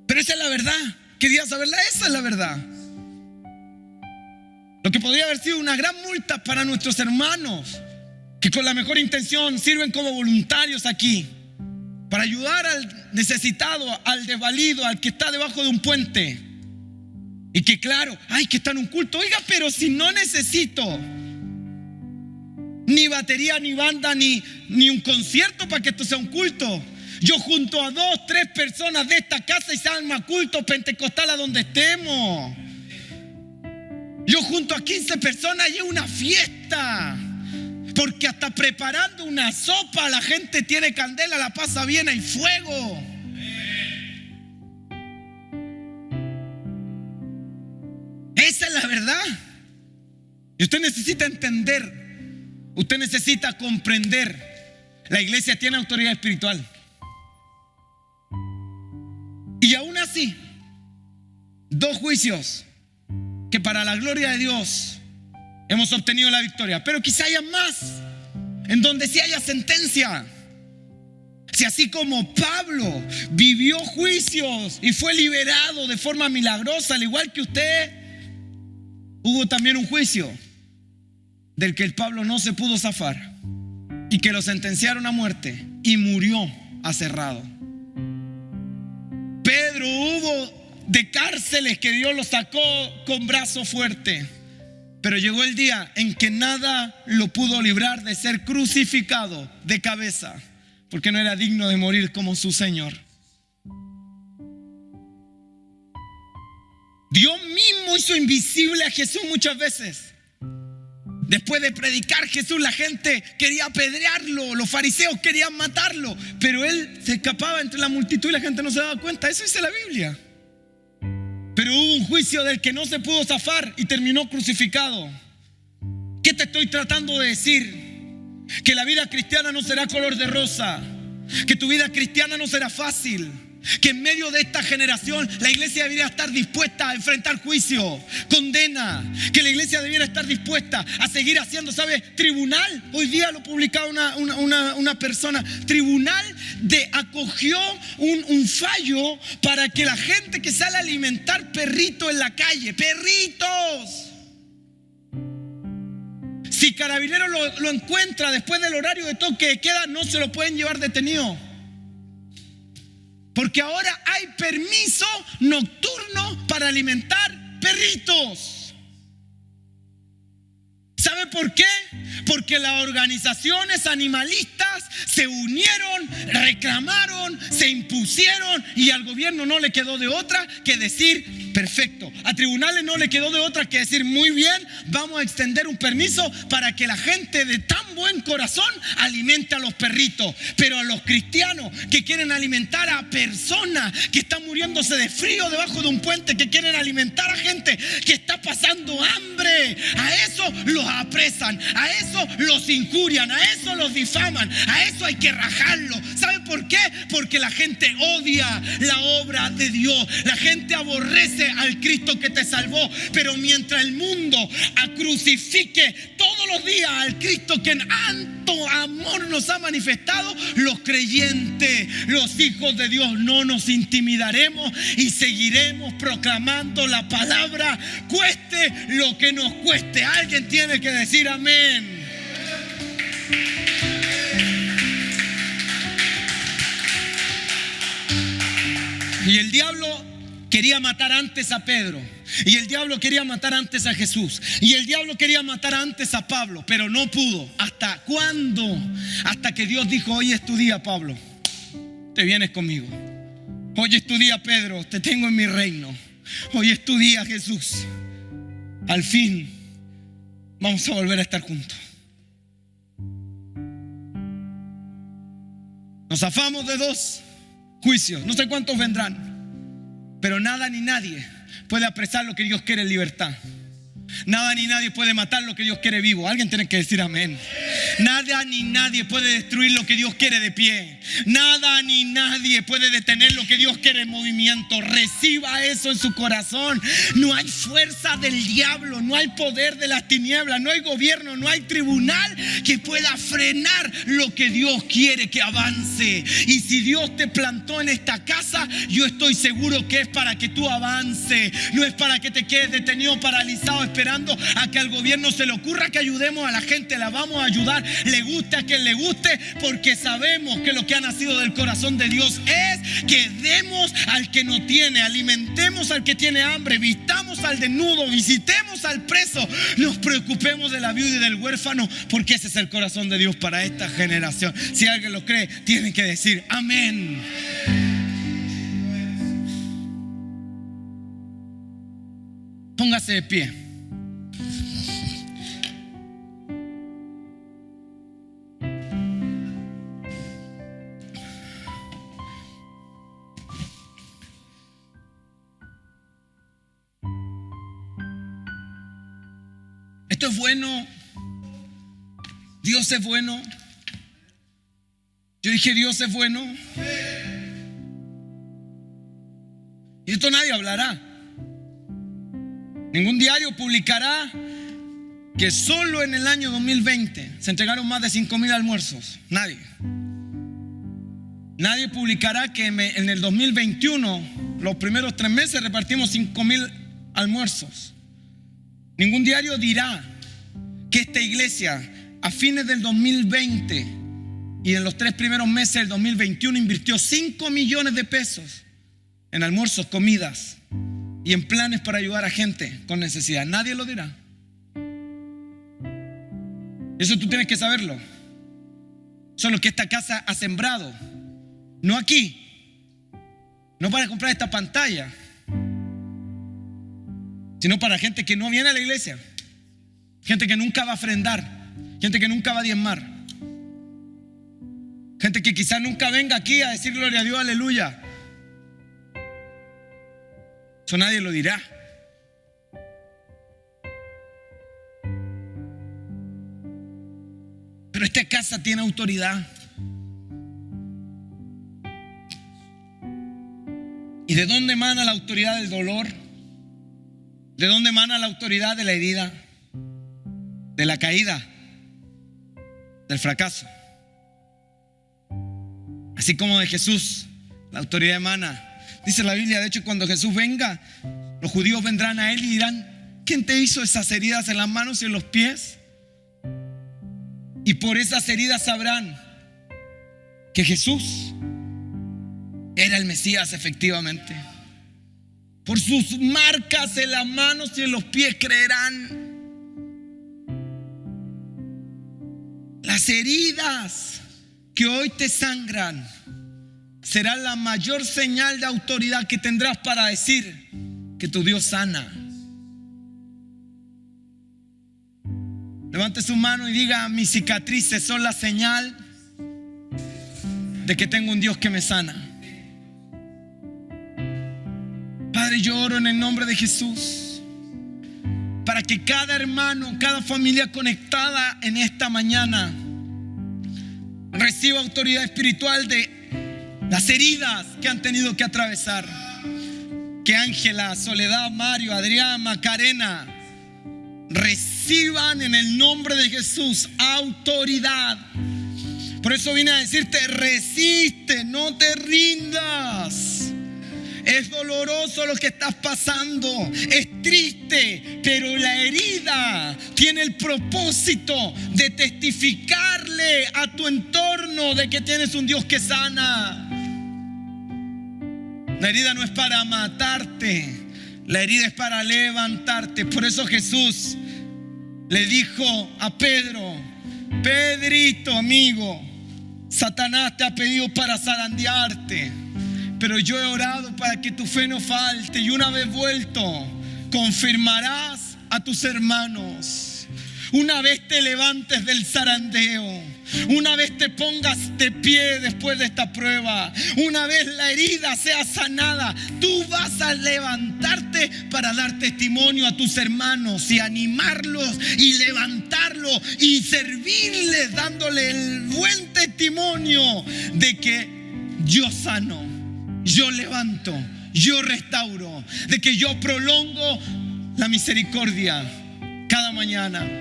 Pero esa es la verdad. ¿Querías saberla? Esa es la verdad. Lo que podría haber sido una gran multa para nuestros hermanos que con la mejor intención sirven como voluntarios aquí para ayudar al necesitado, al desvalido, al que está debajo de un puente. Y que claro, ay, que está en un culto. Oiga, pero si no necesito ni batería, ni banda, ni un concierto para que esto sea un culto. Yo junto a 2, 3 personas de esta casa y se arma culto pentecostal a donde estemos. Yo junto a 15 personas y es una fiesta. Porque hasta preparando una sopa la gente tiene candela, la pasa bien, hay fuego. Esa es la verdad. Y usted necesita entender. Usted necesita comprender. La iglesia tiene autoridad espiritual. Y aún así, 2 juicios que para la gloria de Dios hemos obtenido la victoria. Pero quizá haya más, en donde sí haya sentencia. Si así como Pablo vivió juicios y fue liberado de forma milagrosa, al igual que usted, hubo también un juicio del que el Pablo no se pudo zafar y que lo sentenciaron a muerte y murió aserrado. Pedro, hubo de cárceles que Dios lo sacó con brazo fuerte, pero llegó el día en que nada lo pudo librar de ser crucificado de cabeza, porque no era digno de morir como su Señor. Dios mismo hizo invisible a Jesús muchas veces. Después de predicar Jesús, la gente quería apedrearlo, los fariseos querían matarlo, pero él se escapaba entre la multitud y la gente no se daba cuenta. Eso dice la Biblia. Pero hubo un juicio del que no se pudo zafar y terminó crucificado. ¿Qué te estoy tratando de decir? Que la vida cristiana no será color de rosa, que tu vida cristiana no será fácil, que en medio de esta generación la iglesia debería estar dispuesta a enfrentar juicio, condena, que la iglesia debiera estar dispuesta a seguir haciendo, ¿sabe? Tribunal, hoy día lo publicaba una persona, tribunal acogió un fallo para que la gente que sale a alimentar perritos en la calle, perritos, si Carabineros lo encuentra después del horario de toque de queda, no se lo pueden llevar detenido. Porque ahora hay permiso nocturno para alimentar perritos. ¿Sabe por qué? Porque las organizaciones animalistas se unieron, reclamaron, se impusieron y al gobierno no le quedó de otra que decir perfecto. A tribunales no le quedó de otra que decir muy bien, vamos a extender un permiso para que la gente de tan buen corazón alimente a los perritos. Pero a los cristianos que quieren alimentar a personas que están muriéndose de frío debajo de un puente, que quieren alimentar a gente que está pasando hambre, a eso los apresan. apresan, a eso los injurian, a eso los difaman, a eso hay que rajarlo. ¿Sabe por qué? Porque la gente odia la obra de Dios. La gente aborrece al Cristo que te salvó. Pero mientras el mundo crucifique todos los días al Cristo que en tanto amor nos ha manifestado, los creyentes, los hijos de Dios, no nos intimidaremos y seguiremos proclamando la palabra, cueste lo que nos cueste. Alguien tiene que decir amén. Y el diablo quería matar antes a Pedro, y el diablo quería matar antes a Jesús, y el diablo quería matar antes a Pablo, pero no pudo. ¿Hasta cuándo? Hasta que Dios dijo: hoy es tu día, Pablo, te vienes conmigo. Hoy es tu día, Pedro, te tengo en mi reino. Hoy es tu día, Jesús. Al fin vamos a volver a estar juntos. Nos zafamos de 2 juicios, no sé cuántos vendrán, pero nada ni nadie puede apresar lo que Dios quiere en libertad. Nada ni nadie puede matar lo que Dios quiere vivo. Alguien tiene que decir amén. Nada ni nadie puede destruir lo que Dios quiere de pie. Nada ni nadie puede detener lo que Dios quiere en movimiento. Reciba eso en su corazón. No hay fuerza del diablo, no hay poder de las tinieblas, no hay gobierno, no hay tribunal que pueda frenar lo que Dios quiere que avance. Y si Dios te plantó en esta casa, yo estoy seguro que es para que tú avances. No es para que te quedes detenido, paralizado, esperando a que al gobierno se le ocurra que ayudemos a la gente. La vamos a ayudar, le guste a quien le guste, porque sabemos que lo que ha nacido del corazón de Dios es que demos al que no tiene, alimentemos al que tiene hambre, vistamos al desnudo, visitemos al preso, nos preocupemos de la viuda y del huérfano, porque ese es el corazón de Dios para esta generación. Si alguien lo cree, tiene que decir amén. Póngase de pie. Esto es bueno. Dios es bueno. Yo dije, Dios es bueno. Y esto nadie hablará. Ningún diario publicará que solo en el año 2020 se entregaron más de 5,000 almuerzos. Nadie. Nadie publicará que en el 2021, los primeros 3 meses, repartimos 5,000 almuerzos. Ningún diario dirá que esta iglesia a fines del 2020 y en los 3 primeros meses del 2021 invirtió 5 millones de pesos en almuerzos, comidas y en planes para ayudar a gente con necesidad. Nadie lo dirá. Eso tú tienes que saberlo. Eso es lo que esta casa ha sembrado. No aquí, no para comprar esta pantalla, sino para gente que no viene a la iglesia, gente que nunca va a ofrendar, gente que nunca va a diezmar, gente que quizás nunca venga aquí a decir gloria a Dios, aleluya. Eso nadie lo dirá. Pero esta casa tiene autoridad. ¿Y de dónde emana la autoridad del dolor? ¿De dónde emana la autoridad de la herida? De la caída, del fracaso. Así como de Jesús, la autoridad emana. Dice la Biblia, de hecho, cuando Jesús venga, los judíos vendrán a él y dirán: ¿quién te hizo esas heridas en las manos y en los pies? Y por esas heridas sabrán que Jesús era el Mesías efectivamente. Por sus marcas en las manos y en los pies creerán. Las heridas que hoy te sangran será la mayor señal de autoridad que tendrás para decir que tu Dios sana. Levante su mano y diga: mis cicatrices son la señal de que tengo un Dios que me sana. Padre, yo oro en el nombre de Jesús para que cada hermano, cada familia conectada en esta mañana reciba autoridad espiritual de las heridas que han tenido que atravesar. Que Ángela, Soledad, Mario, Adrián, Macarena reciban en el nombre de Jesús autoridad. Por eso vine a decirte: resiste, no te rindas. Es doloroso lo que estás pasando, es triste, pero la herida tiene el propósito de testificarle a tu entorno de que tienes un Dios que sana. La herida no es para matarte, la herida es para levantarte. Por eso Jesús le dijo a Pedro: Pedrito, amigo, Satanás te ha pedido para zarandearte, pero yo he orado para que tu fe no falte, y una vez vuelto confirmarás a tus hermanos. Una vez te levantes del zarandeo, una vez te pongas de pie después de esta prueba, una vez la herida sea sanada, tú vas a levantarte para dar testimonio a tus hermanos y animarlos y levantarlos y servirles, dándole el buen testimonio de que yo sano, yo levanto, yo restauro, de que yo prolongo la misericordia cada mañana.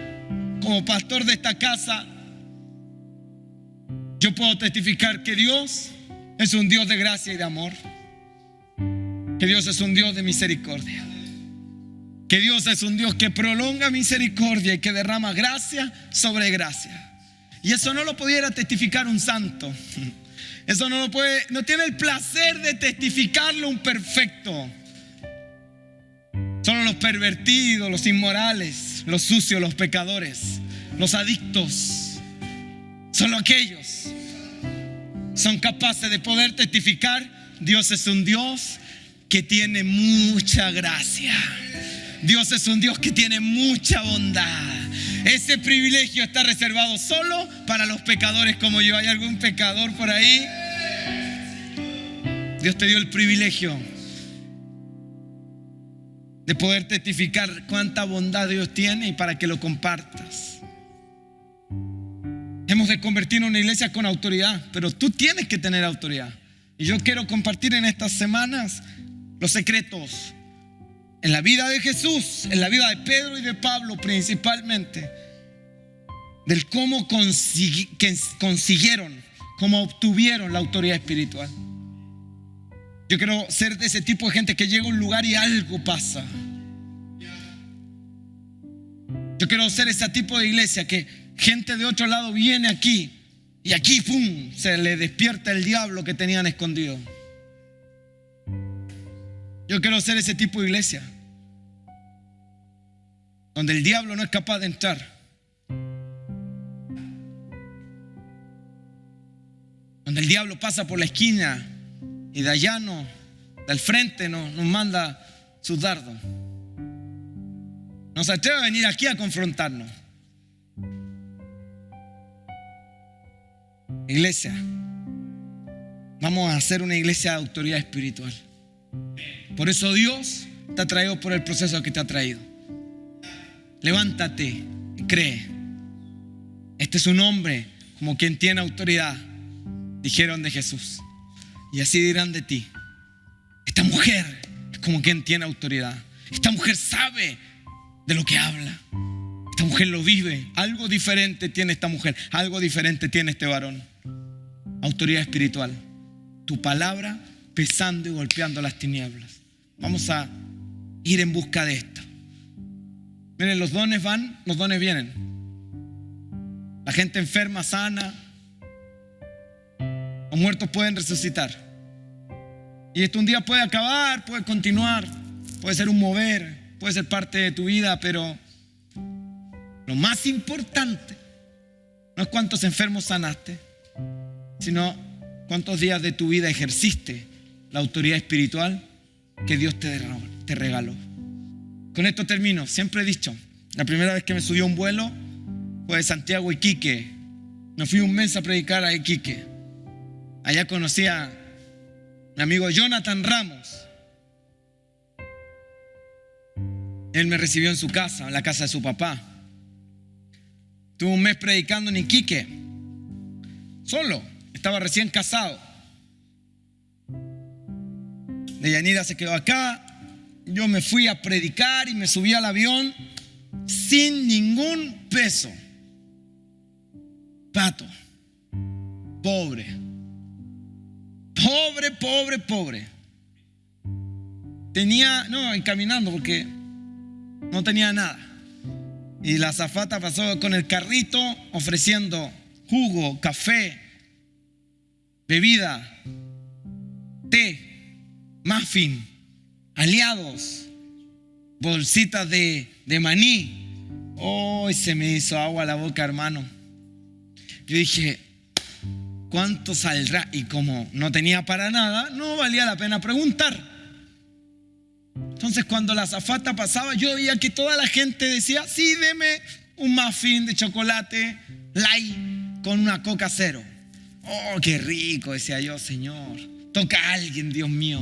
Como pastor de esta casa, yo puedo testificar que Dios es un Dios de gracia y de amor, que Dios es un Dios de misericordia, que Dios es un Dios que prolonga misericordia y que derrama gracia sobre gracia. Y eso no lo pudiera testificar un santo. Eso no tiene el placer de testificarlo un perfecto. Solo los pervertidos, los inmorales, los sucios, los pecadores, los adictos, solo aquellos son capaces de poder testificar: Dios es un Dios que tiene mucha gracia. Dios es un Dios que tiene mucha bondad. Ese privilegio está reservado solo para los pecadores como yo. ¿Hay algún pecador por ahí? Dios te dio el privilegio de poder testificar cuánta bondad Dios tiene, y para que lo compartas. Hemos de convertirnos en una iglesia con autoridad, pero tú tienes que tener autoridad. Y yo quiero compartir en estas semanas los secretos en la vida de Jesús, en la vida de Pedro y de Pablo principalmente, del cómo consiguieron, cómo obtuvieron la autoridad espiritual. Yo quiero ser de ese tipo de gente que llega a un lugar y algo pasa. Yo quiero ser ese tipo de iglesia que gente de otro lado viene aquí y aquí, ¡pum!, se le despierta el diablo que tenían escondido. Yo quiero ser ese tipo de iglesia donde el diablo no es capaz de entrar, donde el diablo pasa por la esquina y de allá del frente nos manda sus dardos. No se atreve a venir aquí a confrontarnos. Iglesia, vamos a hacer una iglesia de autoridad espiritual. Por eso Dios te ha traído por el proceso que te ha traído. Levántate y cree. Este es un hombre como quien tiene autoridad, dijeron de Jesús. Y así dirán de ti: esta mujer es como quien tiene autoridad. Esta mujer sabe de lo que habla. Esta mujer lo vive. Algo diferente tiene esta mujer, algo diferente tiene este varón. Autoridad espiritual. Tu palabra pesando y golpeando las tinieblas. Vamos a ir en busca de esto. Miren, los dones van, los dones vienen. La gente enferma sana, los muertos pueden resucitar. Y esto un día puede acabar, puede continuar, puede ser un mover, puede ser parte de tu vida, pero lo más importante no es cuántos enfermos sanaste, sino cuántos días de tu vida ejerciste la autoridad espiritual que Dios te regaló. Con esto termino. Siempre he dicho, la primera vez que me subí a un vuelo fue de Santiago a Iquique. Me fui un mes a predicar a Iquique. Allá conocí a mi amigo Jonathan Ramos. Él me recibió en su casa, en la casa de su papá. Estuve un mes predicando en Iquique, solo, estaba recién casado. Deyanira se quedó acá, yo me fui a predicar y me subí al avión sin ningún peso. Pato, pobre, pobre. Caminando porque no tenía nada. Y la azafata pasó con el carrito ofreciendo jugo, café, bebida, té, muffin, aliados, bolsitas de maní. Y se me hizo agua la boca, hermano. Yo dije, ¿cuánto saldrá? Y como no tenía para nada, no valía la pena preguntar. Entonces cuando la azafata pasaba, yo veía que toda la gente decía, sí, deme un muffin de chocolate light con una coca cero. Oh, qué rico, decía yo, Señor. Toca a alguien, Dios mío.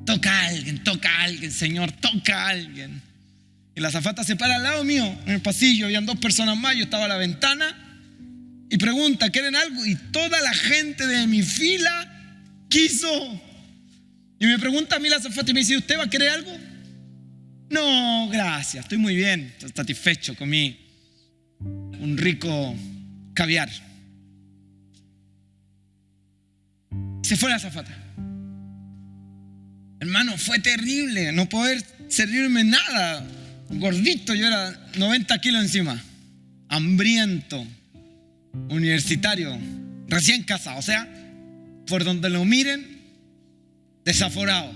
Toca a alguien, Señor, toca a alguien. Y la azafata se para al lado mío, en el pasillo, habían 2 personas más, yo estaba a la ventana y pregunta, ¿quieren algo? Y toda la gente de mi fila quiso. Y me pregunta a mí la azafata y me dice, ¿usted va a querer algo? No, gracias, estoy muy bien, estoy satisfecho, comí un rico caviar. Se fue la azafata. Hermano, fue terrible no poder servirme nada. Gordito, yo era 90 kilos encima. Hambriento, universitario, recién casado. O sea, por donde lo miren, desaforado.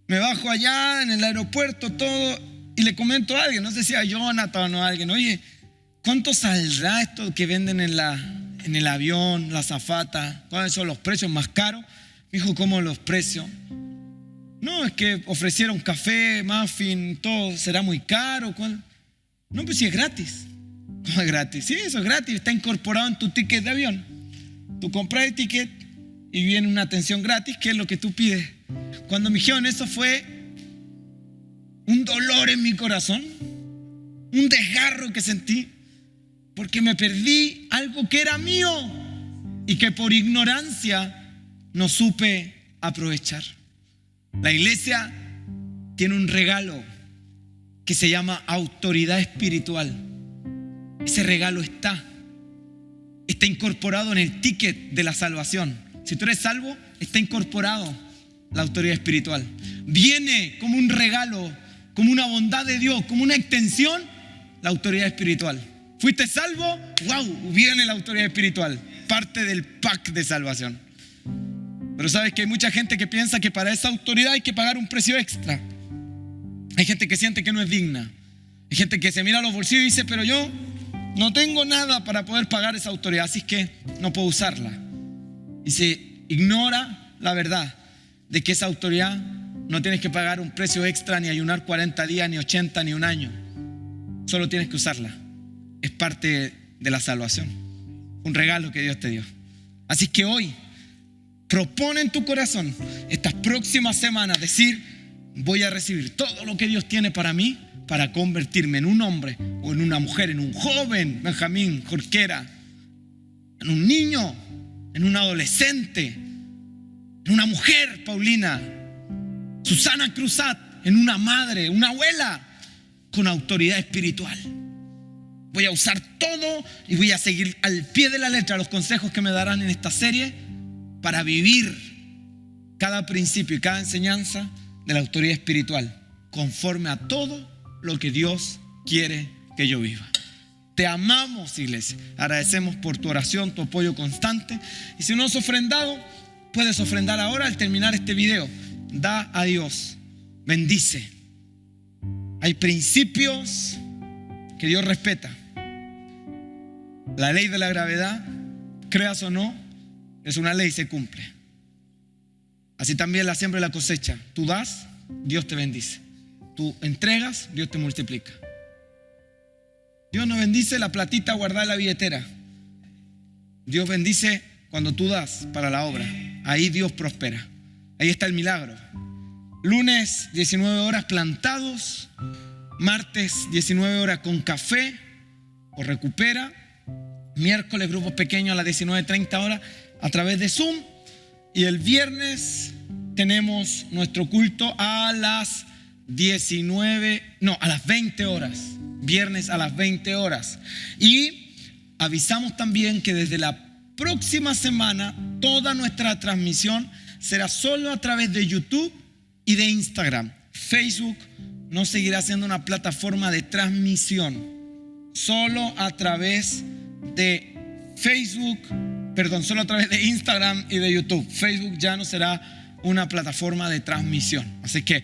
Me bajo allá en el aeropuerto, todo, y le comento a alguien, no sé si a Jonathan o a alguien, oye, ¿cuánto saldrá esto que venden en el avión, la azafata? ¿Cuáles son los precios más caros? Me dijo, ¿cómo los precios? No, es que ofrecieron café, muffin, todo, ¿será muy caro? ¿Cuál? No, pues si es gratis. ¿Cómo es gratis? Sí, eso es gratis, está incorporado en tu ticket de avión. Tú compras el ticket y viene una atención gratis, que es lo que tú pides. Cuando me dijeron eso fue un dolor en mi corazón, un desgarro que sentí, porque me perdí algo que era mío y que por ignorancia no supe aprovechar. La iglesia tiene un regalo que se llama autoridad espiritual. Ese regalo está incorporado en el ticket de la salvación. Si tú eres salvo, está incorporado la autoridad espiritual. Viene como un regalo, como una bondad de Dios, como una extensión, la autoridad espiritual. ¿Fuiste salvo? ¡Wow! Viene la autoridad espiritual, parte del pack de salvación. Pero sabes que hay mucha gente que piensa que para esa autoridad hay que pagar un precio extra. Hay gente que siente que no es digna. Hay gente que se mira a los bolsillos y dice, pero yo no tengo nada para poder pagar esa autoridad, así que no puedo usarla. Y se ignora la verdad de que esa autoridad no tienes que pagar un precio extra, ni ayunar 40 días, ni 80, ni un año. Solo tienes que usarla. Es parte de la salvación. Un regalo que Dios te dio. Así que hoy, propone en tu corazón estas próximas semanas decir, voy a recibir todo lo que Dios tiene para mí, para convertirme en un hombre o en una mujer, en un joven, Benjamín, Jorquera, en un niño, en un adolescente, en una mujer, Paulina, Susana Cruzat, en una madre, una abuela con autoridad espiritual. Voy a usar todo y voy a seguir al pie de la letra los consejos que me darán en esta serie para vivir cada principio y cada enseñanza de la autoridad espiritual conforme a todo lo que Dios quiere que yo viva. Te amamos, iglesia. Agradecemos por tu oración, tu apoyo constante. Y si no has ofrendado, puedes ofrendar ahora al terminar este video. Da a Dios. Bendice. Hay principios que Dios respeta. La ley de la gravedad, creas o no, es una ley y se cumple. Así también la siembra y la cosecha. Tú das, Dios te bendice. Tú entregas, Dios te multiplica. Dios no bendice la platita guardada en la billetera. Dios bendice cuando tú das para la obra. Ahí Dios prospera. Ahí está el milagro. Lunes 19 horas plantados, martes 19 horas con café o recupera, miércoles grupos pequeños a las 19:30 horas a través de Zoom, y el viernes tenemos nuestro culto a las 20 horas, viernes a las 20 horas. Y avisamos también que desde la próxima semana toda nuestra transmisión será solo a través de YouTube y de Instagram. Facebook no seguirá siendo una plataforma de transmisión, solo a través de solo a través de Instagram y de YouTube. Facebook ya no será una plataforma de transmisión. Así que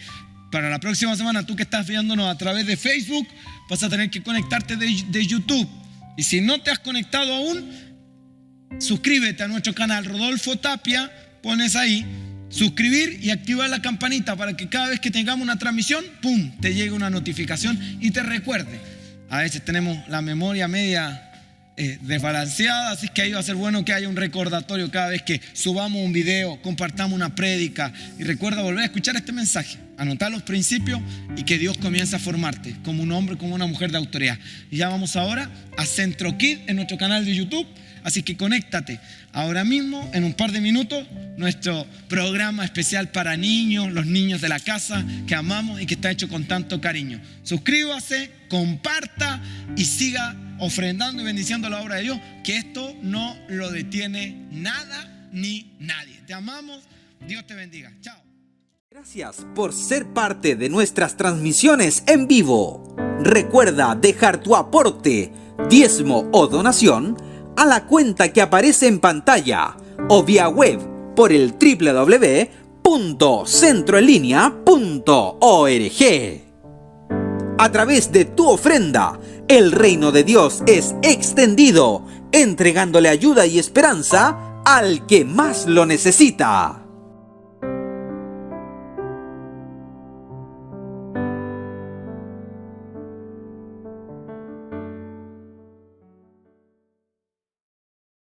para la próxima semana, tú que estás viéndonos a través de Facebook, vas a tener que conectarte de YouTube. Y si no te has conectado aún, suscríbete a nuestro canal Rodolfo Tapia, pones ahí suscribir y activar la campanita para que cada vez que tengamos una transmisión, ¡pum!, te llegue una notificación y te recuerde. A veces tenemos la memoria media desbalanceada, así que ahí va a ser bueno que haya un recordatorio cada vez que subamos un video, compartamos una prédica, y recuerda volver a escuchar este mensaje, anotar los principios y que Dios comience a formarte como un hombre, como una mujer de autoridad. Y ya vamos ahora a Centro Kid en nuestro canal de YouTube, así que conéctate ahora mismo, en un par de minutos, nuestro programa especial para niños, los niños de la casa que amamos y que está hecho con tanto cariño. Suscríbase, comparta y siga ofrendando y bendiciendo la obra de Dios, que esto no lo detiene nada ni nadie. Te amamos, Dios te bendiga. Chao. Gracias por ser parte de nuestras transmisiones en vivo. Recuerda dejar tu aporte, diezmo o donación a la cuenta que aparece en pantalla o vía web por el www.centroenlinea.org. A través de tu ofrenda, el reino de Dios es extendido, entregándole ayuda y esperanza al que más lo necesita.